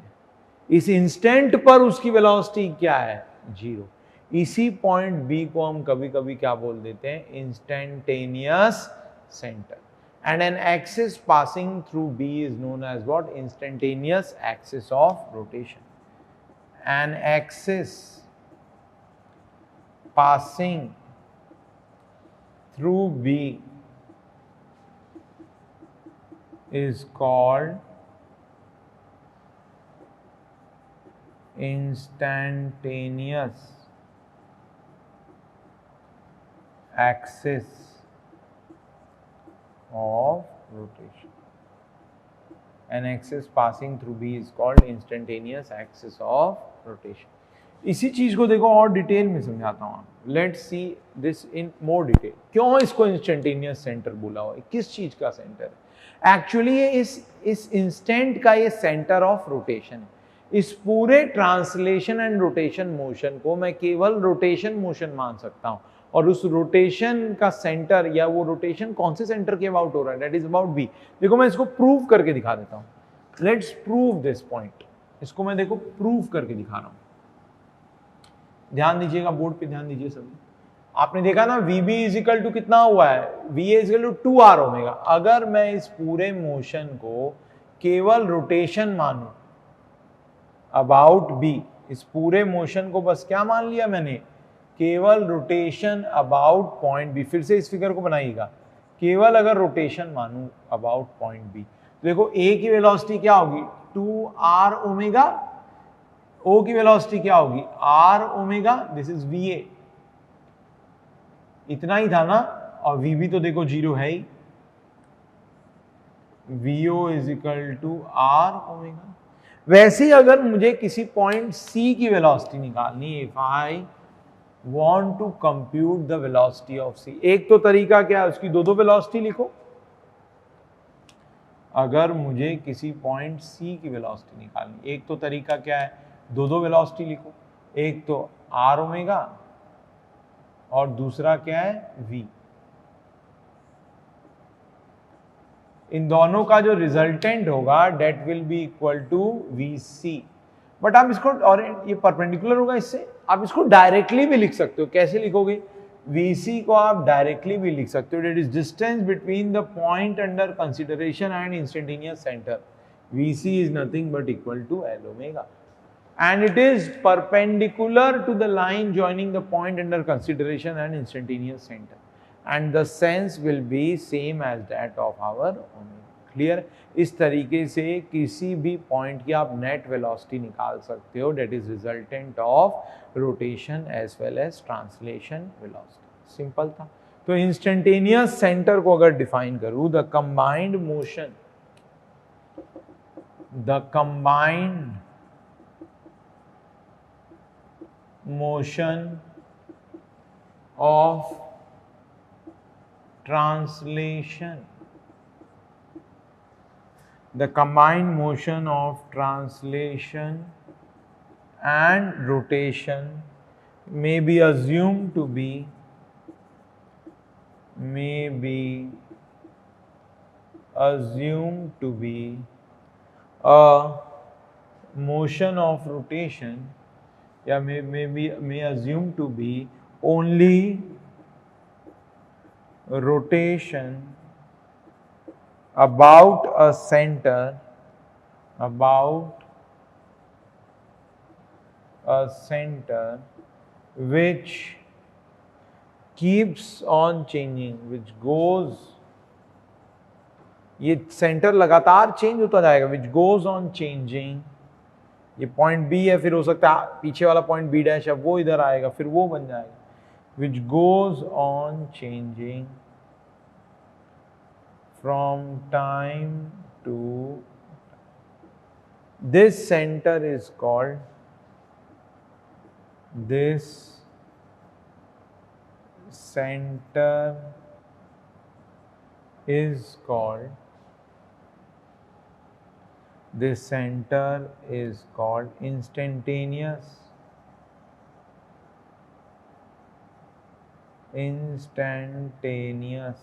इस इंस्टेंट पर उसकी वेलोसिटी क्या है 0। इसी पॉइंट b को हम कभी कभी क्या बोल देते हैं, instantaneous centre. And an axis passing through b is known as what, instantaneous axis of rotation. An axis passing through B is called instantaneous axis of rotation. An axis passing through B is called instantaneous axis of rotation. इसी चीज को देखो और detail में समझाता हूं। Let's see this in more detail. क्यों इसको इंस्टेंटेनियस सेंटर बोला हुआ है, किस चीज का सेंटर है? एक्चुअली ये इस इंस्टेंट का ये सेंटर ऑफ रोटेशन है। इस पूरे ट्रांसलेशन एंड रोटेशन मोशन को मैं केवल रोटेशन मोशन मान सकता हूं, और उस रोटेशन का सेंटर या वो रोटेशन कौन से सेंटर के अबाउट हो रहा है, दैट इज अबाउट बी। देखो मैं इसको प्रूव करके दिखा देता हूं। Let's prove this point. इसको मैं देखो प्रूव करके दिखा रहा हूं। ध्यान दीजिएगा, बोर्ड पे ध्यान दीजिए सभी। आपने देखा ना Vb इज इक्वल टू कितना हुआ है, Va is equal to 2r omega. अगर मैं इस पूरे मोशन को केवल रोटेशन मानूं अबाउट B, इस पूरे मोशन को बस क्या मान लिया मैंने, केवल रोटेशन अबाउट पॉइंट B। फिर से इस फिगर को बनाइएगा, केवल अगर रोटेशन मानूं अबाउट पॉइंट B, तो देखो A की वेलोसिटी क्या होगी 2r ओमेगा, O की वेलोसिटी क्या होगी r omega, this is Va। इतना ही था ना, और Vb तो देखो 0 है ही, Vo is equal to r omega. वैसे ही अगर मुझे किसी पॉइंट C की वेलोसिटी निकालनी है, if I want to compute the velocity of C, एक तो तरीका क्या है, उसकी दो वेलोसिटी लिखो। अगर मुझे किसी पॉइंट C की वेलोसिटी निकालनी, एक तो तरीका क्या है, दो वेलोसिटी लिखो, एक तो r ओमेगा और दूसरा क्या है v। इन दोनों का जो रिजल्टेंट होगा that will be equal to vc। But आप इसको, और ये परपेंडिकुलर होगा इससे, आप इसको डायरेक्टली भी लिख सकते हो। कैसे लिखोगे, vc को आप डायरेक्टली भी लिख सकते हो, that is distance between the point under consideration and instantaneous centre. vc is nothing but equal to l omega, and it is perpendicular to the line joining the point under consideration and instantaneous center, and the sense will be same as that of our omega। clear? इस तरीके से किसी भी point की आप net velocity निकाल सकते हो, that is resultant of rotation as well as translation velocity। Simple था। तो इंस्टेंटेनियस सेंटर को अगर डिफाइन करूं, the combined motion, the combined motion of translation, the combined motion of translation and rotation may be assumed to be a motion of rotation, या may assume to be only rotation about a center which keeps on changing, which goes, ये centre लगातार change होता जाएगा, which goes on changing, ये point B है, फिर हो सकता है पीछे वाला पॉइंट बी डैश है वो इधर आएगा, फिर वो बन जाएगा, which goes on changing from time to, this center is called, this center is called instantaneous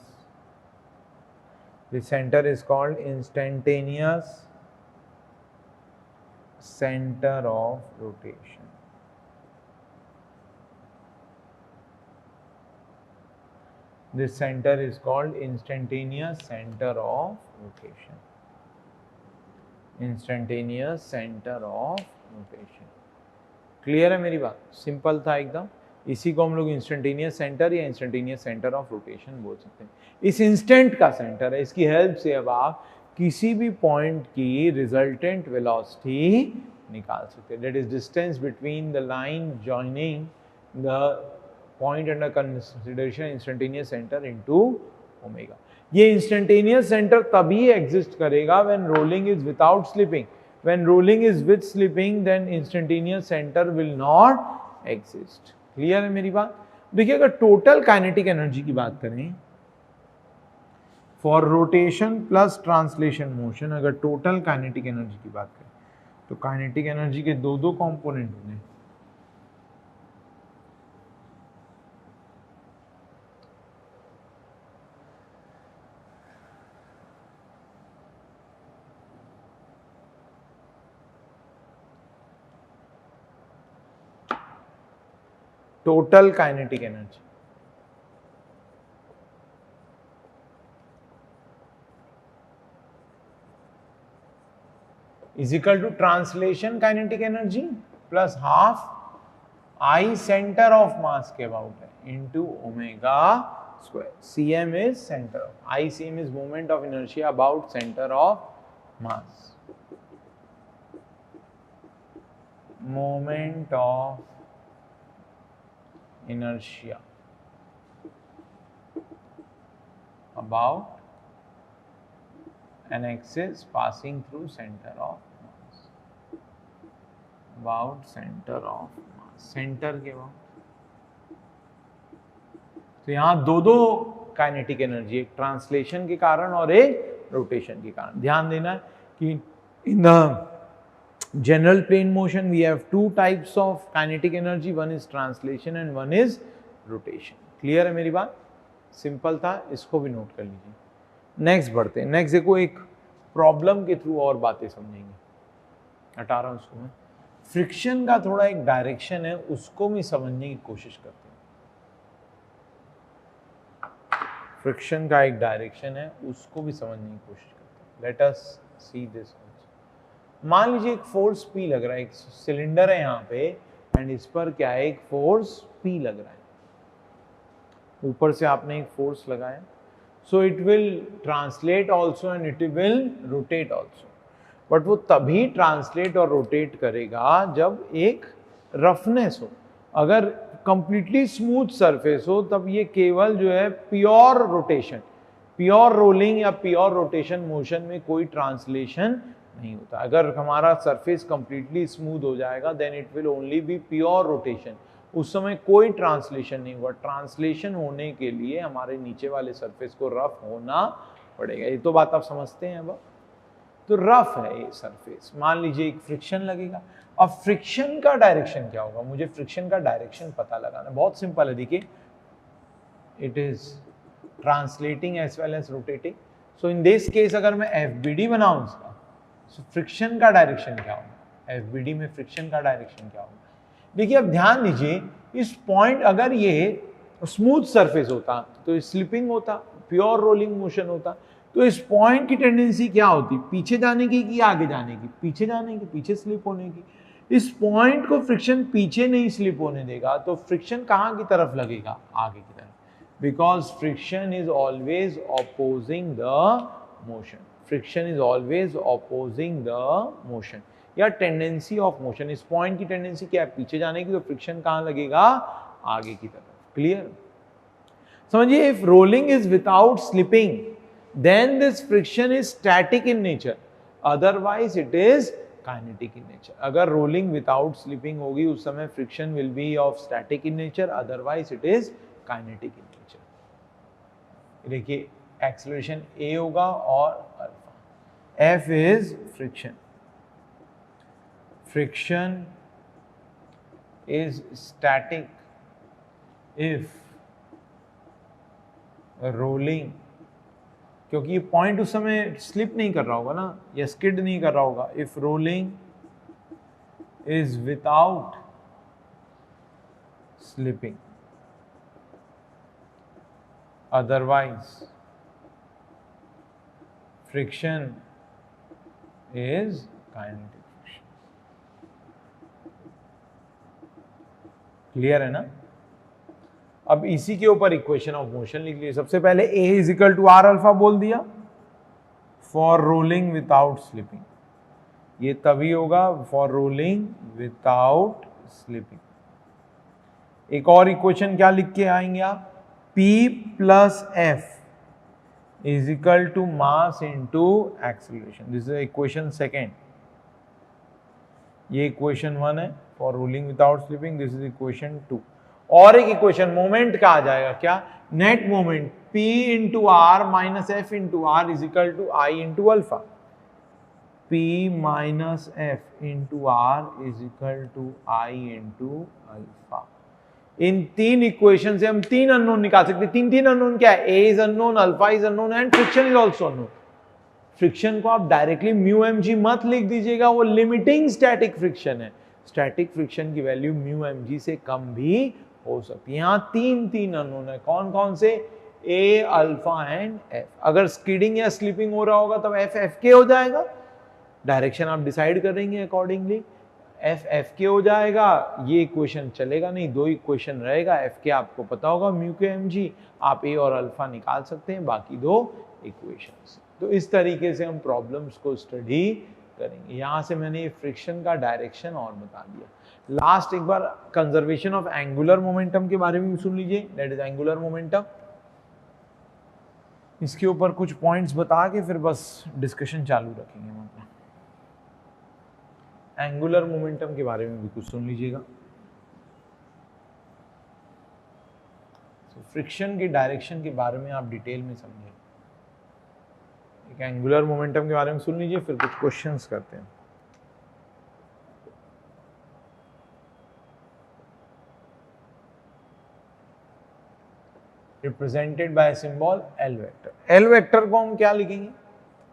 the center is called instantaneous center of rotation. This center is called instantaneous center of rotation. Instantaneous center of rotation. Clear है मेरी बात? Simple था एकदम. इसी को हम लोग instantaneous centre या इंस्टेंटेनियस सेंटर ऑफ रोटेशन बोल सकते हैं. इस इंस्टेंट का सेंटर है, इसकी हेल्प से अब आप किसी भी पॉइंट की रिजल्टेंट वेलोसिटी निकाल सकते हैं. That is distance between the line joining the point under consideration instantaneous centre into omega. ये इंस्टेंटेनियस सेंटर तभी एग्जिस्ट करेगा when rolling is without slipping. When rolling is with slipping then instantaneous centre will not exist. Clear है मेरी बात? देखिए, अगर total kinetic energy की बात करें for rotation plus translation motion, अगर टोटल काइनेटिक एनर्जी की बात करें तो काइनेटिक एनर्जी के दो कंपोनेंट होंगे. Total kinetic energy is equal to translation kinetic energy plus half I center of mass के अबाउट है into omega square. Cm is center of, ICM is moment of inertia about center of mass. Moment of inertia about an axis passing through center of mass, about center of mass, center के बाद. तो यहाँ दो kinetic energy, एक translation के कारण और एक रोटेशन के कारण. ध्यान देना है कि in the general plane motion we have two types of kinetic energy, one is translation and one is rotation. Clear है मेरी बात? सिंपल था, इसको भी नोट कर लीजिए. नेक्स्ट बढ़ते हैं. नेक्स्ट देखो, एक प्रॉब्लम के थ्रू और बातें समझेंगे. हटा रहा हूं उसको मैं. फ्रिक्शन का थोड़ा एक डायरेक्शन है, उसको भी समझने की कोशिश करते हैं. फ्रिक्शन का एक डायरेक्शन है, उसको भी समझने की कोशिश करते हैं. Late us see this. मान लीजिए एक फोर्स P लग रहा है, एक सिलेंडर है यहाँ पे एंड इस पर क्या है, एक फोर्स P लग रहा है. ऊपर से आपने एक फोर्स लगाया, सो it will translate also and it will rotate also. But वो तभी ट्रांसलेट और रोटेट करेगा जब एक रफनेस हो. अगर कंप्लीटली स्मूथ सरफेस हो तब ये केवल जो है प्योर रोटेशन, प्योर रोलिंग या प्योर रोटेशन मोशन में कोई ट्रांसलेशन नहीं होता. अगर हमारा सरफेस कंप्लीटली स्मूथ हो जाएगा then it will only be pure rotation. उस समय कोई ट्रांसलेशन नहीं हुआ. ट्रांसलेशन होने के लिए हमारे नीचे वाले सरफेस को रफ होना पड़ेगा. ये तो बात आप समझते हैं. अब तो रफ है ये सरफेस. मान लीजिए एक फ्रिक्शन लगेगा. अब फ्रिक्शन का डायरेक्शन क्या होगा? मुझे फ्रिक्शन का डायरेक्शन पता लगाना. बहुत सिंपल है. देखिए, it is translating as well as rotating. So in this case अगर मैं FBD बनाऊं इसका, so, फ्रिक्शन का डायरेक्शन क्या होगा? FBD में फ्रिक्शन का डायरेक्शन क्या होगा? देखिए, अब ध्यान दीजिए, इस पॉइंट अगर ये स्मूथ सरफेस होता तो स्लिपिंग होता, प्योर रोलिंग मोशन होता। तो इस पॉइंट की टेंडेंसी क्या होती, पीछे जाने की कि आगे जाने की, पीछे जाने की, पीछे स्लिप होने की। इस पॉइंट को फ्रिक्शन पीछे नहीं स्लिप होने देगा, तो फ्रिक्शन कहां की तरफ लगेगा, आगे की तरफ, because friction is always opposing the motion. Friction is always opposing the motion या टेंडेंसी ऑफ मोशन। इस पॉइंट की टेंडेंसी क्या है, पीछे जाने की, तो फ्रिक्शन कहां लगेगा, आगे की तरफ। क्लियर? समझिए, if rolling is without slipping then this friction is static in nature, otherwise it is kinetic in nature. अगर रोलिंग विदाउट स्लिपिंग होगी उस समय friction will be of static in nature, otherwise it is kinetic in nature. देखिए, acceleration A होगा और alpha. F is friction, friction is static if rolling, क्योंकि ये point उस समय स्लिप नहीं कर रहा होगा ना, या स्किड नहीं कर रहा होगा। If rolling is without slipping, otherwise friction is kinetic. Clear है ना? अब इसी के ऊपर इक्वेशन ऑफ मोशन लिख लीजिए। सबसे पहले A is equal to R alpha बोल दिया फॉर रोलिंग विदाउट स्लिपिंग, ये तभी होगा फॉर रोलिंग विदाउट स्लिपिंग। एक और इक्वेशन क्या लिख के आएंगे आप, P plus F is equal to mass into acceleration. This is equation second, ये इक्वेशन 1 है for rolling without slipping, this is equation 2। और एक इक्वेशन मोमेंट का आ जाएगा, क्या, net moment P into R minus F into R is equal to I into alpha. P minus F into R is equal to I into alpha. इन तीन equation से हम तीन अननोन निकाल सकते हैं। तीन अननोन क्या है, A is unknown, alpha is unknown and friction is also unknown. Friction को आप डायरेक्टली म्यू एम जी मत लिख दीजिएगा, वो लिमिटिंग स्टैटिक फ्रिक्शन है। स्टैटिक फ्रिक्शन की वैल्यू म्यू एम जी से कम भी हो सकती है। यहां तीन अननोन है, कौन कौन से, ए, अल्फा एंड एफ। अगर स्किडिंग या स्लिपिंग हो रहा होगा तब एफ के हो जाएगा, डायरेक्शन आप डिसाइड करेंगे अकॉर्डिंगली, एफ के हो जाएगा। ये इक्वेशन चलेगा नहीं, दो इक्वेशन रहेगा, एफ के आपको पता होगा, म्यू के एम जी, आप ए और अल्फा निकाल सकते हैं बाकी दो इक्वेशंस। तो इस तरीके से हम प्रॉब्लम्स को स्टडी करेंगे। यहां से मैंने फ्रिक्शन का डायरेक्शन और बता दिया। लास्ट एक बार कंजर्वेशन ऑफ एंगुलर मोमेंटम के बारे में भी सुन लीजिए, दैट इज एंगुलर मोमेंटम। इसके ऊपर कुछ पॉइंट्स बता के फिर बस डिस्कशन चालू रखेंगे। मतलब एंगुलर मोमेंटम के बारे में भी कुछ सुन लीजिएगा। फ्रिक्शन के डायरेक्शन के बारे में आप डिटेल में समझें। एक एंगुलर मोमेंटम के बारे में सुन लीजिए, फिर कुछ क्वेश्चंस करते हैं। Represented by symbol L vector. L vector को हम क्या लिखेंगे,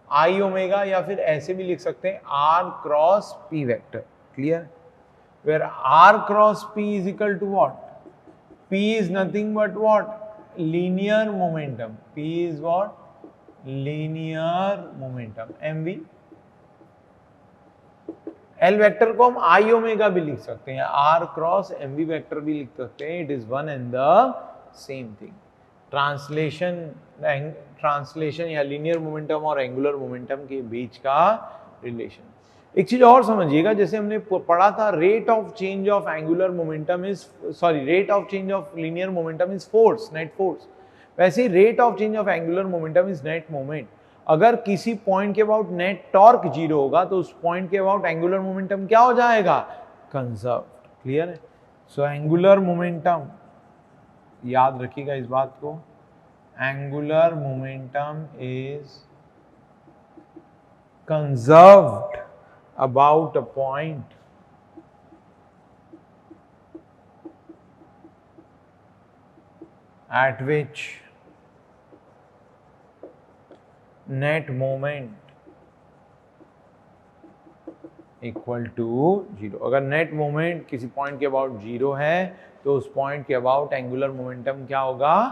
आई ओमेगा, या फिर ऐसे भी लिख सकते हैं R cross P vector. Clear? Where R cross P is equal to what, P is nothing but what, linear momentum. P is what, linear momentum, mv। L vector को हम आई ओमेगा भी लिख सकते हैं, आर क्रॉस mv वेक्टर भी लिख सकते हैं। It is one and the same thing. Translation या लीनियर मोमेंटम और एंगुलर मोमेंटम के बीच का रिलेशन। एक चीज और समझिएगा, जैसे हमने पढ़ा था rate of change of angular momentum is, sorry, rate of change of linear momentum is force, net force. वैसे rate of change of angular momentum is net moment. अगर किसी पॉइंट के अबाउट नेट टॉर्क 0 होगा तो उस point के about angular momentum क्या हो जाएगा, कंजर्व्ड। क्लियर है? सो एंगुलर मोमेंटम, याद रखिएगा इस बात को, angular momentum is conserved about a point at which net moment equal to 0। अगर नेट मोमेंट किसी पॉइंट के अबाउट 0 है तो उस पॉइंट के अबाउट एंगुलर मोमेंटम क्या होगा,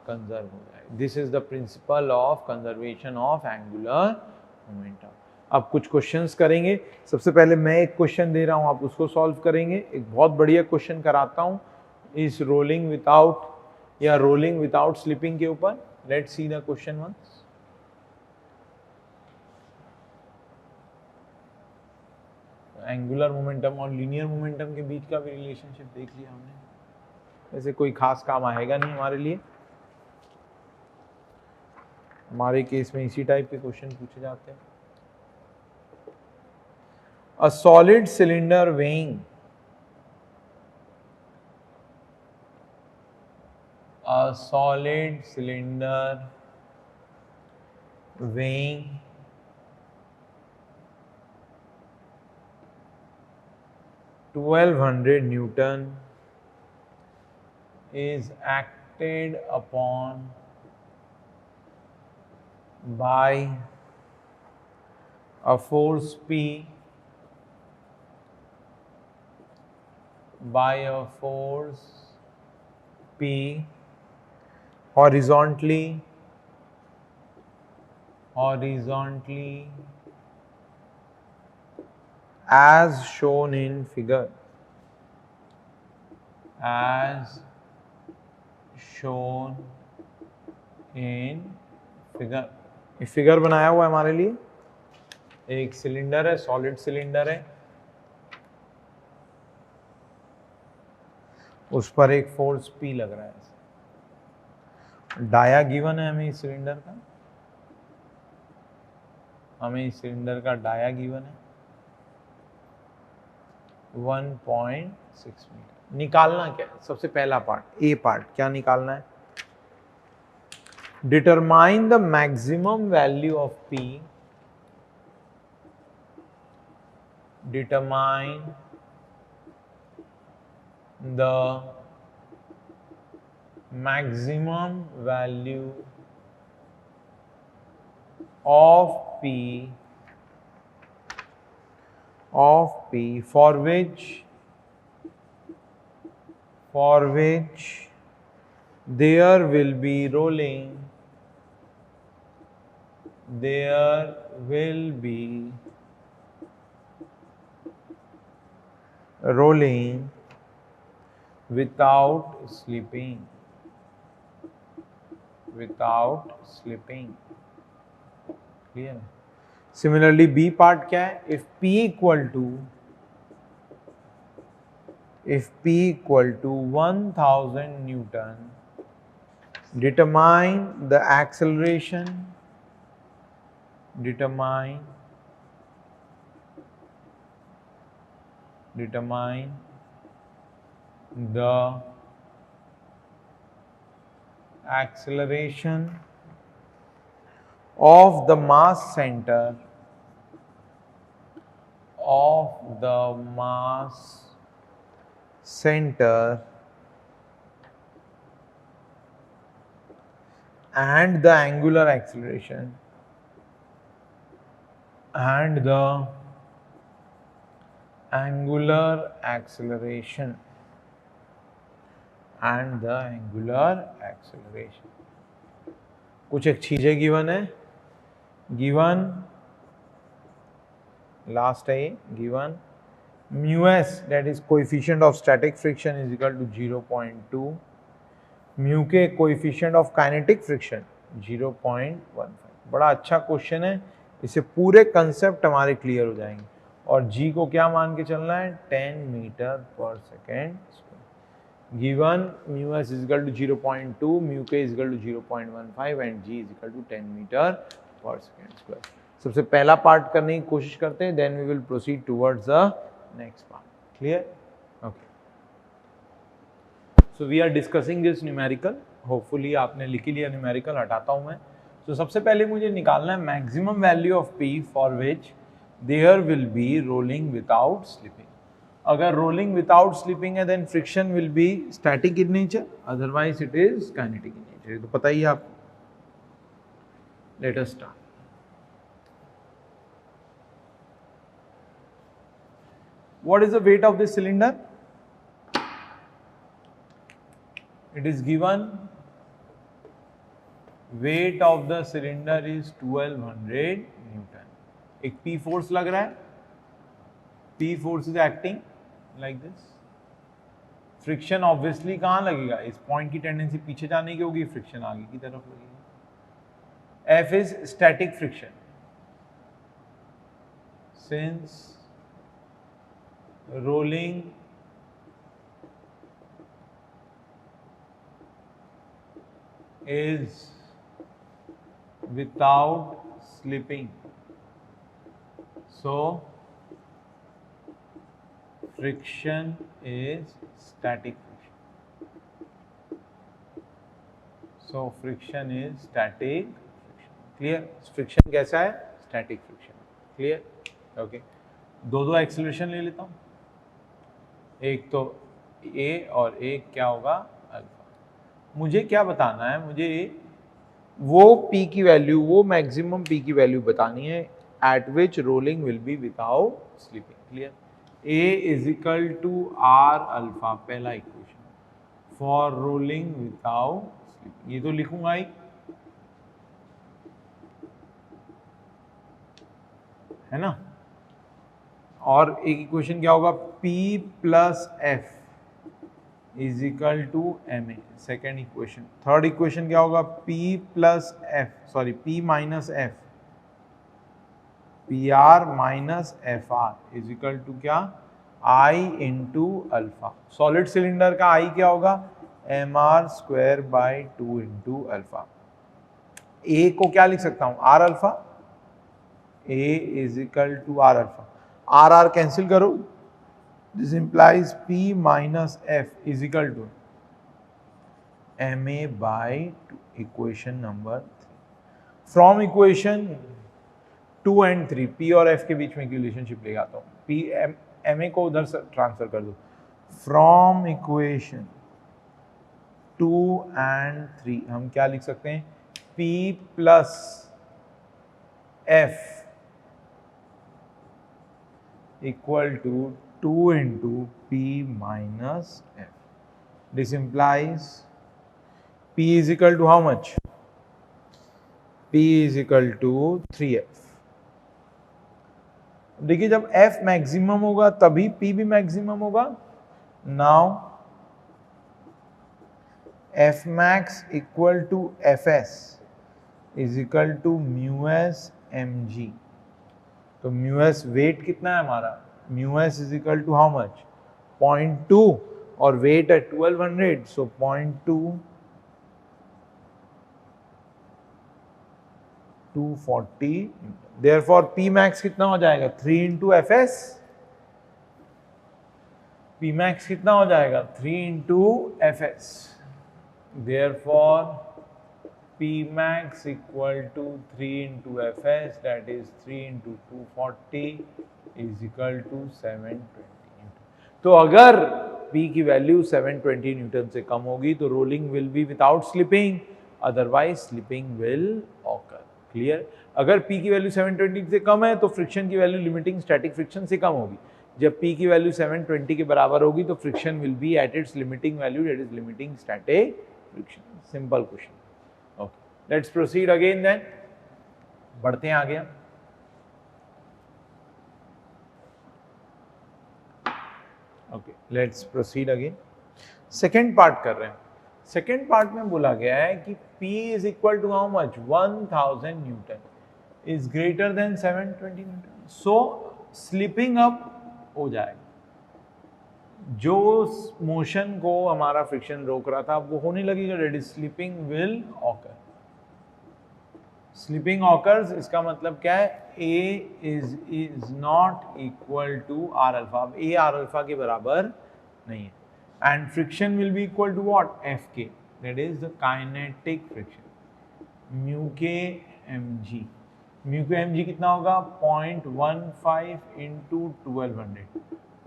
कंजर्व हो जाएगा। This is the principle of conservation of angular momentum. अब कुछ क्वेश्चंस करेंगे। सबसे पहले मैं एक क्वेश्चन दे रहा हूं, आप उसको सॉल्व करेंगे। एक बहुत बढ़िया क्वेश्चन कराता हूं इस रोलिंग विदाउट या रोलिंग विदाउट स्लिपिंग के ऊपर। Let's see the question once. Angular momentum और लीनियर मोमेंटम के बीच का भी रिलेशनशिप देख लिया हमने। वैसे कोई खास काम आएगा नहीं हमारे लिए, हमारे केस में इसी टाइप के क्वेश्चन पूछे जाते हैं। A solid cylinder weighing a solid cylinder weighing 1200 Newton is acted upon by a force P horizontally as shown in figure, ये फिगर बनाया हुआ है हमारे लिए। एक सिलेंडर है, सॉलिड सिलेंडर है, उस पर एक फोर्स P लग रहा है। डाया गिवन है हमें इस सिलेंडर का, डाया गिवन है 1.6 मीटर। निकालना क्या है? सबसे पहला पार्ट, ए पार्ट, क्या निकालना है? Determine the maximum value of P, determine the maximum value of P for which there will be rolling without slipping. Clear? Similarly, B part क्या है? If P equal to 1000 Newton, determine the acceleration, determine the acceleration of the mass center and the angular acceleration कुछ एक चीजें given है, last है ये, given μs that is coefficient of static friction is equal to 0.2, mu के coefficient of kinetic friction 0.15। बड़ा अच्छा question है, इससे पूरे कंसेप्ट हमारे क्लियर हो जाएंगे। और g को क्या मान के चलना है? 10 मीटर पर second. Given μs is equal to 0.2, mu k is equal to 0.15 and g is equal to 10 metre पर सेकेंड स्क्वायर। सबसे पहला पार्ट करने की कोशिश करते हैं, then we will proceed towards the next part. Clear? Okay, so we are discussing this numerical. Hopefully आपने लिख लिया न्यूमेरिकल, हटाता हूं मैं। तो सबसे पहले मुझे निकालना है maximum value of P for which there will be rolling without slipping. अगर रोलिंग विदाउट स्लिपिंग है then friction will be static in nature, otherwise it is kinetic in nature. तो पता ही है आपको। Let us start. What is the weight of this cylinder? It is given weight of the cylinder is 1200 Newton. एक P force लग रहा है, P force is acting like this. Friction obviously कहाँ लगेगा? इस पॉइंट की टेंडेंसी पीछे जाने की होगी, फ्रिक्शन आगे की तरफ लगेगी. F is static friction. Since rolling is without slipping, so friction is static friction. So friction is static friction. Clear? Friction कैसा है? Static friction. Clear? Okay. दो एक्सेलरेशन ले लेता हूँ. एक तो A और एक क्या होगा? अल्फा. मुझे क्या बताना है? मुझे वो P की वैल्यू, वो मैक्सिमम P की वैल्यू बतानी है at which rolling will be without slipping. Clear? A is equal to R alpha, पहला equation. For rolling without slipping, ये तो लिखूंगा ही, है ना. और एक इक्वेशन क्या होगा? P plus F is equal to ma, second equation. Third equation क्या होगा? P plus F, sorry P minus F, PR minus FR is equal to क्या? I into alpha. Solid cylinder का I क्या होगा? mr square by 2 into alpha. A को क्या लिख सकता हूं? R alpha. A is equal to R alpha. R cancel करो. This implies P minus F is equal to ma by 2. Equation number 3. From equation 2 and 3, P और F के बीच में relationship ले आता हूँ. P ma को उधर से ट्रांसफर कर दो. फ्रॉम इक्वेशन 2 and 3 हम क्या लिख सकते हैं? P plus F equal to 2 into P minus F. This implies P is equal to how much? P is equal to 3F. देखिए जब F मैक्सिमम होगा तभी P भी मैक्सिमम होगा. Now F max equal to Fs is equal to mu s mg. तो mu s weight कितना है हमारा? Mu s is equal to how much? 0.2 और वेट है 1200, सो 0.2 240. देयरफॉर पी मैक्स कितना हो जाएगा? 3 into F S. P max कितना हो जाएगा? 3 into F S. Therefore P max equal to 3 into Fs, that is 3 into 240 is equal to 720 Newton. तो अगर P की वैल्यू 720 न्यूटन से कम होगी तो rolling will be without slipping, otherwise slipping will occur. Clear? अगर P की value 720 से कम है तो फ्रिक्शन की वैल्यू लिमिटिंग स्टैटिक फ्रिक्शन से कम होगी. जब P की वैल्यू 720 के बराबर होगी तो friction will B at its limiting value, that is limiting static friction. Simple question. Let's proceed again then. बढ़ते हैं आगे. Okay, let's proceed again. Second part कर रहे हैं. सेकेंड पार्ट में बोला गया है कि P is equal to how much? 1000 Newton is greater than 720 Newton. So slipping up हो जाएगा. जो मोशन को हमारा फ्रिक्शन रोक रहा था वो होने लगेगा. That is slipping will occur. Slipping occurs, इसका मतलब क्या है? A is not equal to R alpha. अब A R alpha के बराबर नहीं है. And friction will be equal to what? Fk. That is the kinetic friction. Mu k mg. Mu k mg कितना होगा? 0.15 into 1200.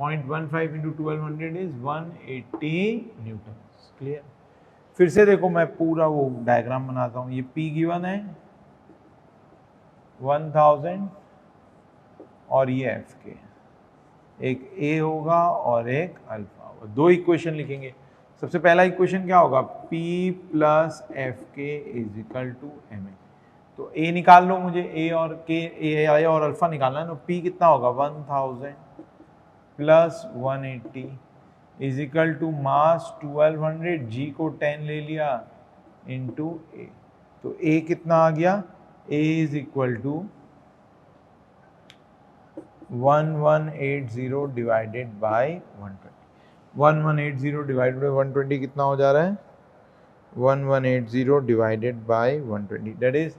0.15 into 1200 is 180 Newton. Clear? फिर से देखो, मैं पूरा वो डायग्राम बनाता हूँ. ये P गिवन है 1000 और ये F के. एक ए होगा और एक अल्फा होगा। दो इक्वेशन लिखेंगे। सबसे पहला इक्वेशन क्या होगा, P plus F K is equal to M A. तो ए निकाल लो मुझे, ए और के, ए और अल्फा निकालना है। तो P कितना होगा 1000 प्लस 180 इज इक्वल टू मास 1200, जी को 10 ले लिया इंटू ए। तो ए कितना आ गया, A is equal to 1180 divided by 120। 1180 divided by 120 कितना हो जा रहा है, 1180 divided by 120 that is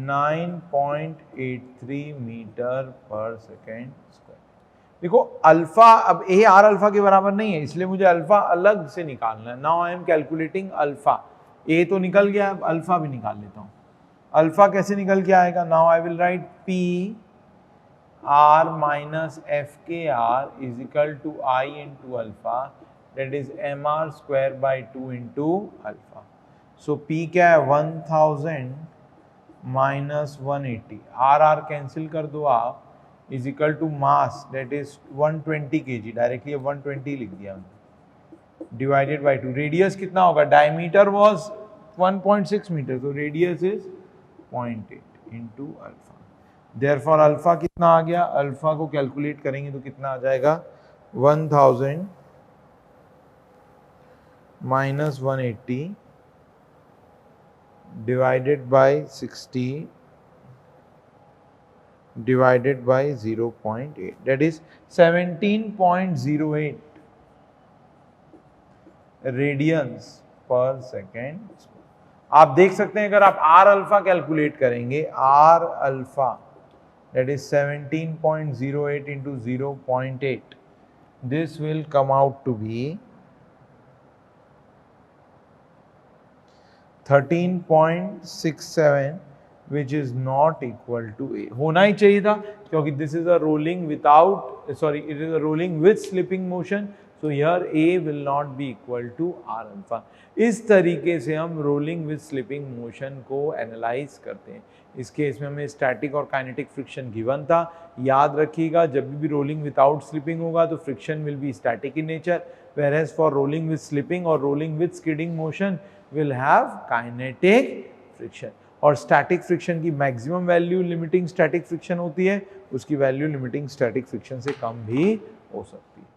9.83 metre पर सेकेंड स्क्वायर। देखो अल्फा, अब ए आर अल्फा के बराबर नहीं है, इसलिए मुझे अल्फा अलग से निकालना है। Now I am calculating alpha. A तो निकल गया, अब अल्फा भी निकाल लेता हूं। अल्फा कैसे निकल के आएगा, now I will write P R minus F के R is equal to I into alpha, that is M R square by 2 into alpha. So P क्या है 1000 माइनस 180, आर आर कैंसिल कर दो आप, is equal to mass that is 120 kg, directly 120 लिख दिया हमने, divided by 2। Radius कितना होगा, डायमीटर वाज 1.6 मीटर, तो radius is 0.8 into alpha. Therefore alpha कितना आ गया, अल्फा को कैलकुलेट करेंगे तो कितना आ जाएगा 1000 minus 180 divided by 60 divided by 0.8, that is 17.08 radiance पर सेकेंड। आप देख सकते हैं अगर आप आर अल्फा कैलकुलेट करेंगे, R alpha that is 17.08 into 0.8, this will come out to be 13.67 which is not equal to A। होना ही चाहिए था क्योंकि this is a rolling without, sorry, it is a rolling with slipping motion, so here A will not be equal to R alpha। इस तरीके से हम rolling with slipping motion को analyse करते हैं। इस केस में हमें स्टैटिक और काइनेटिक फ्रिक्शन गिवन था। याद रखिएगा जब भी रोलिंग विदाउट स्लिपिंग होगा तो friction will be static in nature, whereas for rolling with slipping or rolling with skidding motion will have kinetic friction। और स्टैटिक फ्रिक्शन की maximum value limiting static friction होती है, उसकी वैल्यू लिमिटिंग स्टैटिक फ्रिक्शन से कम भी हो सकती है।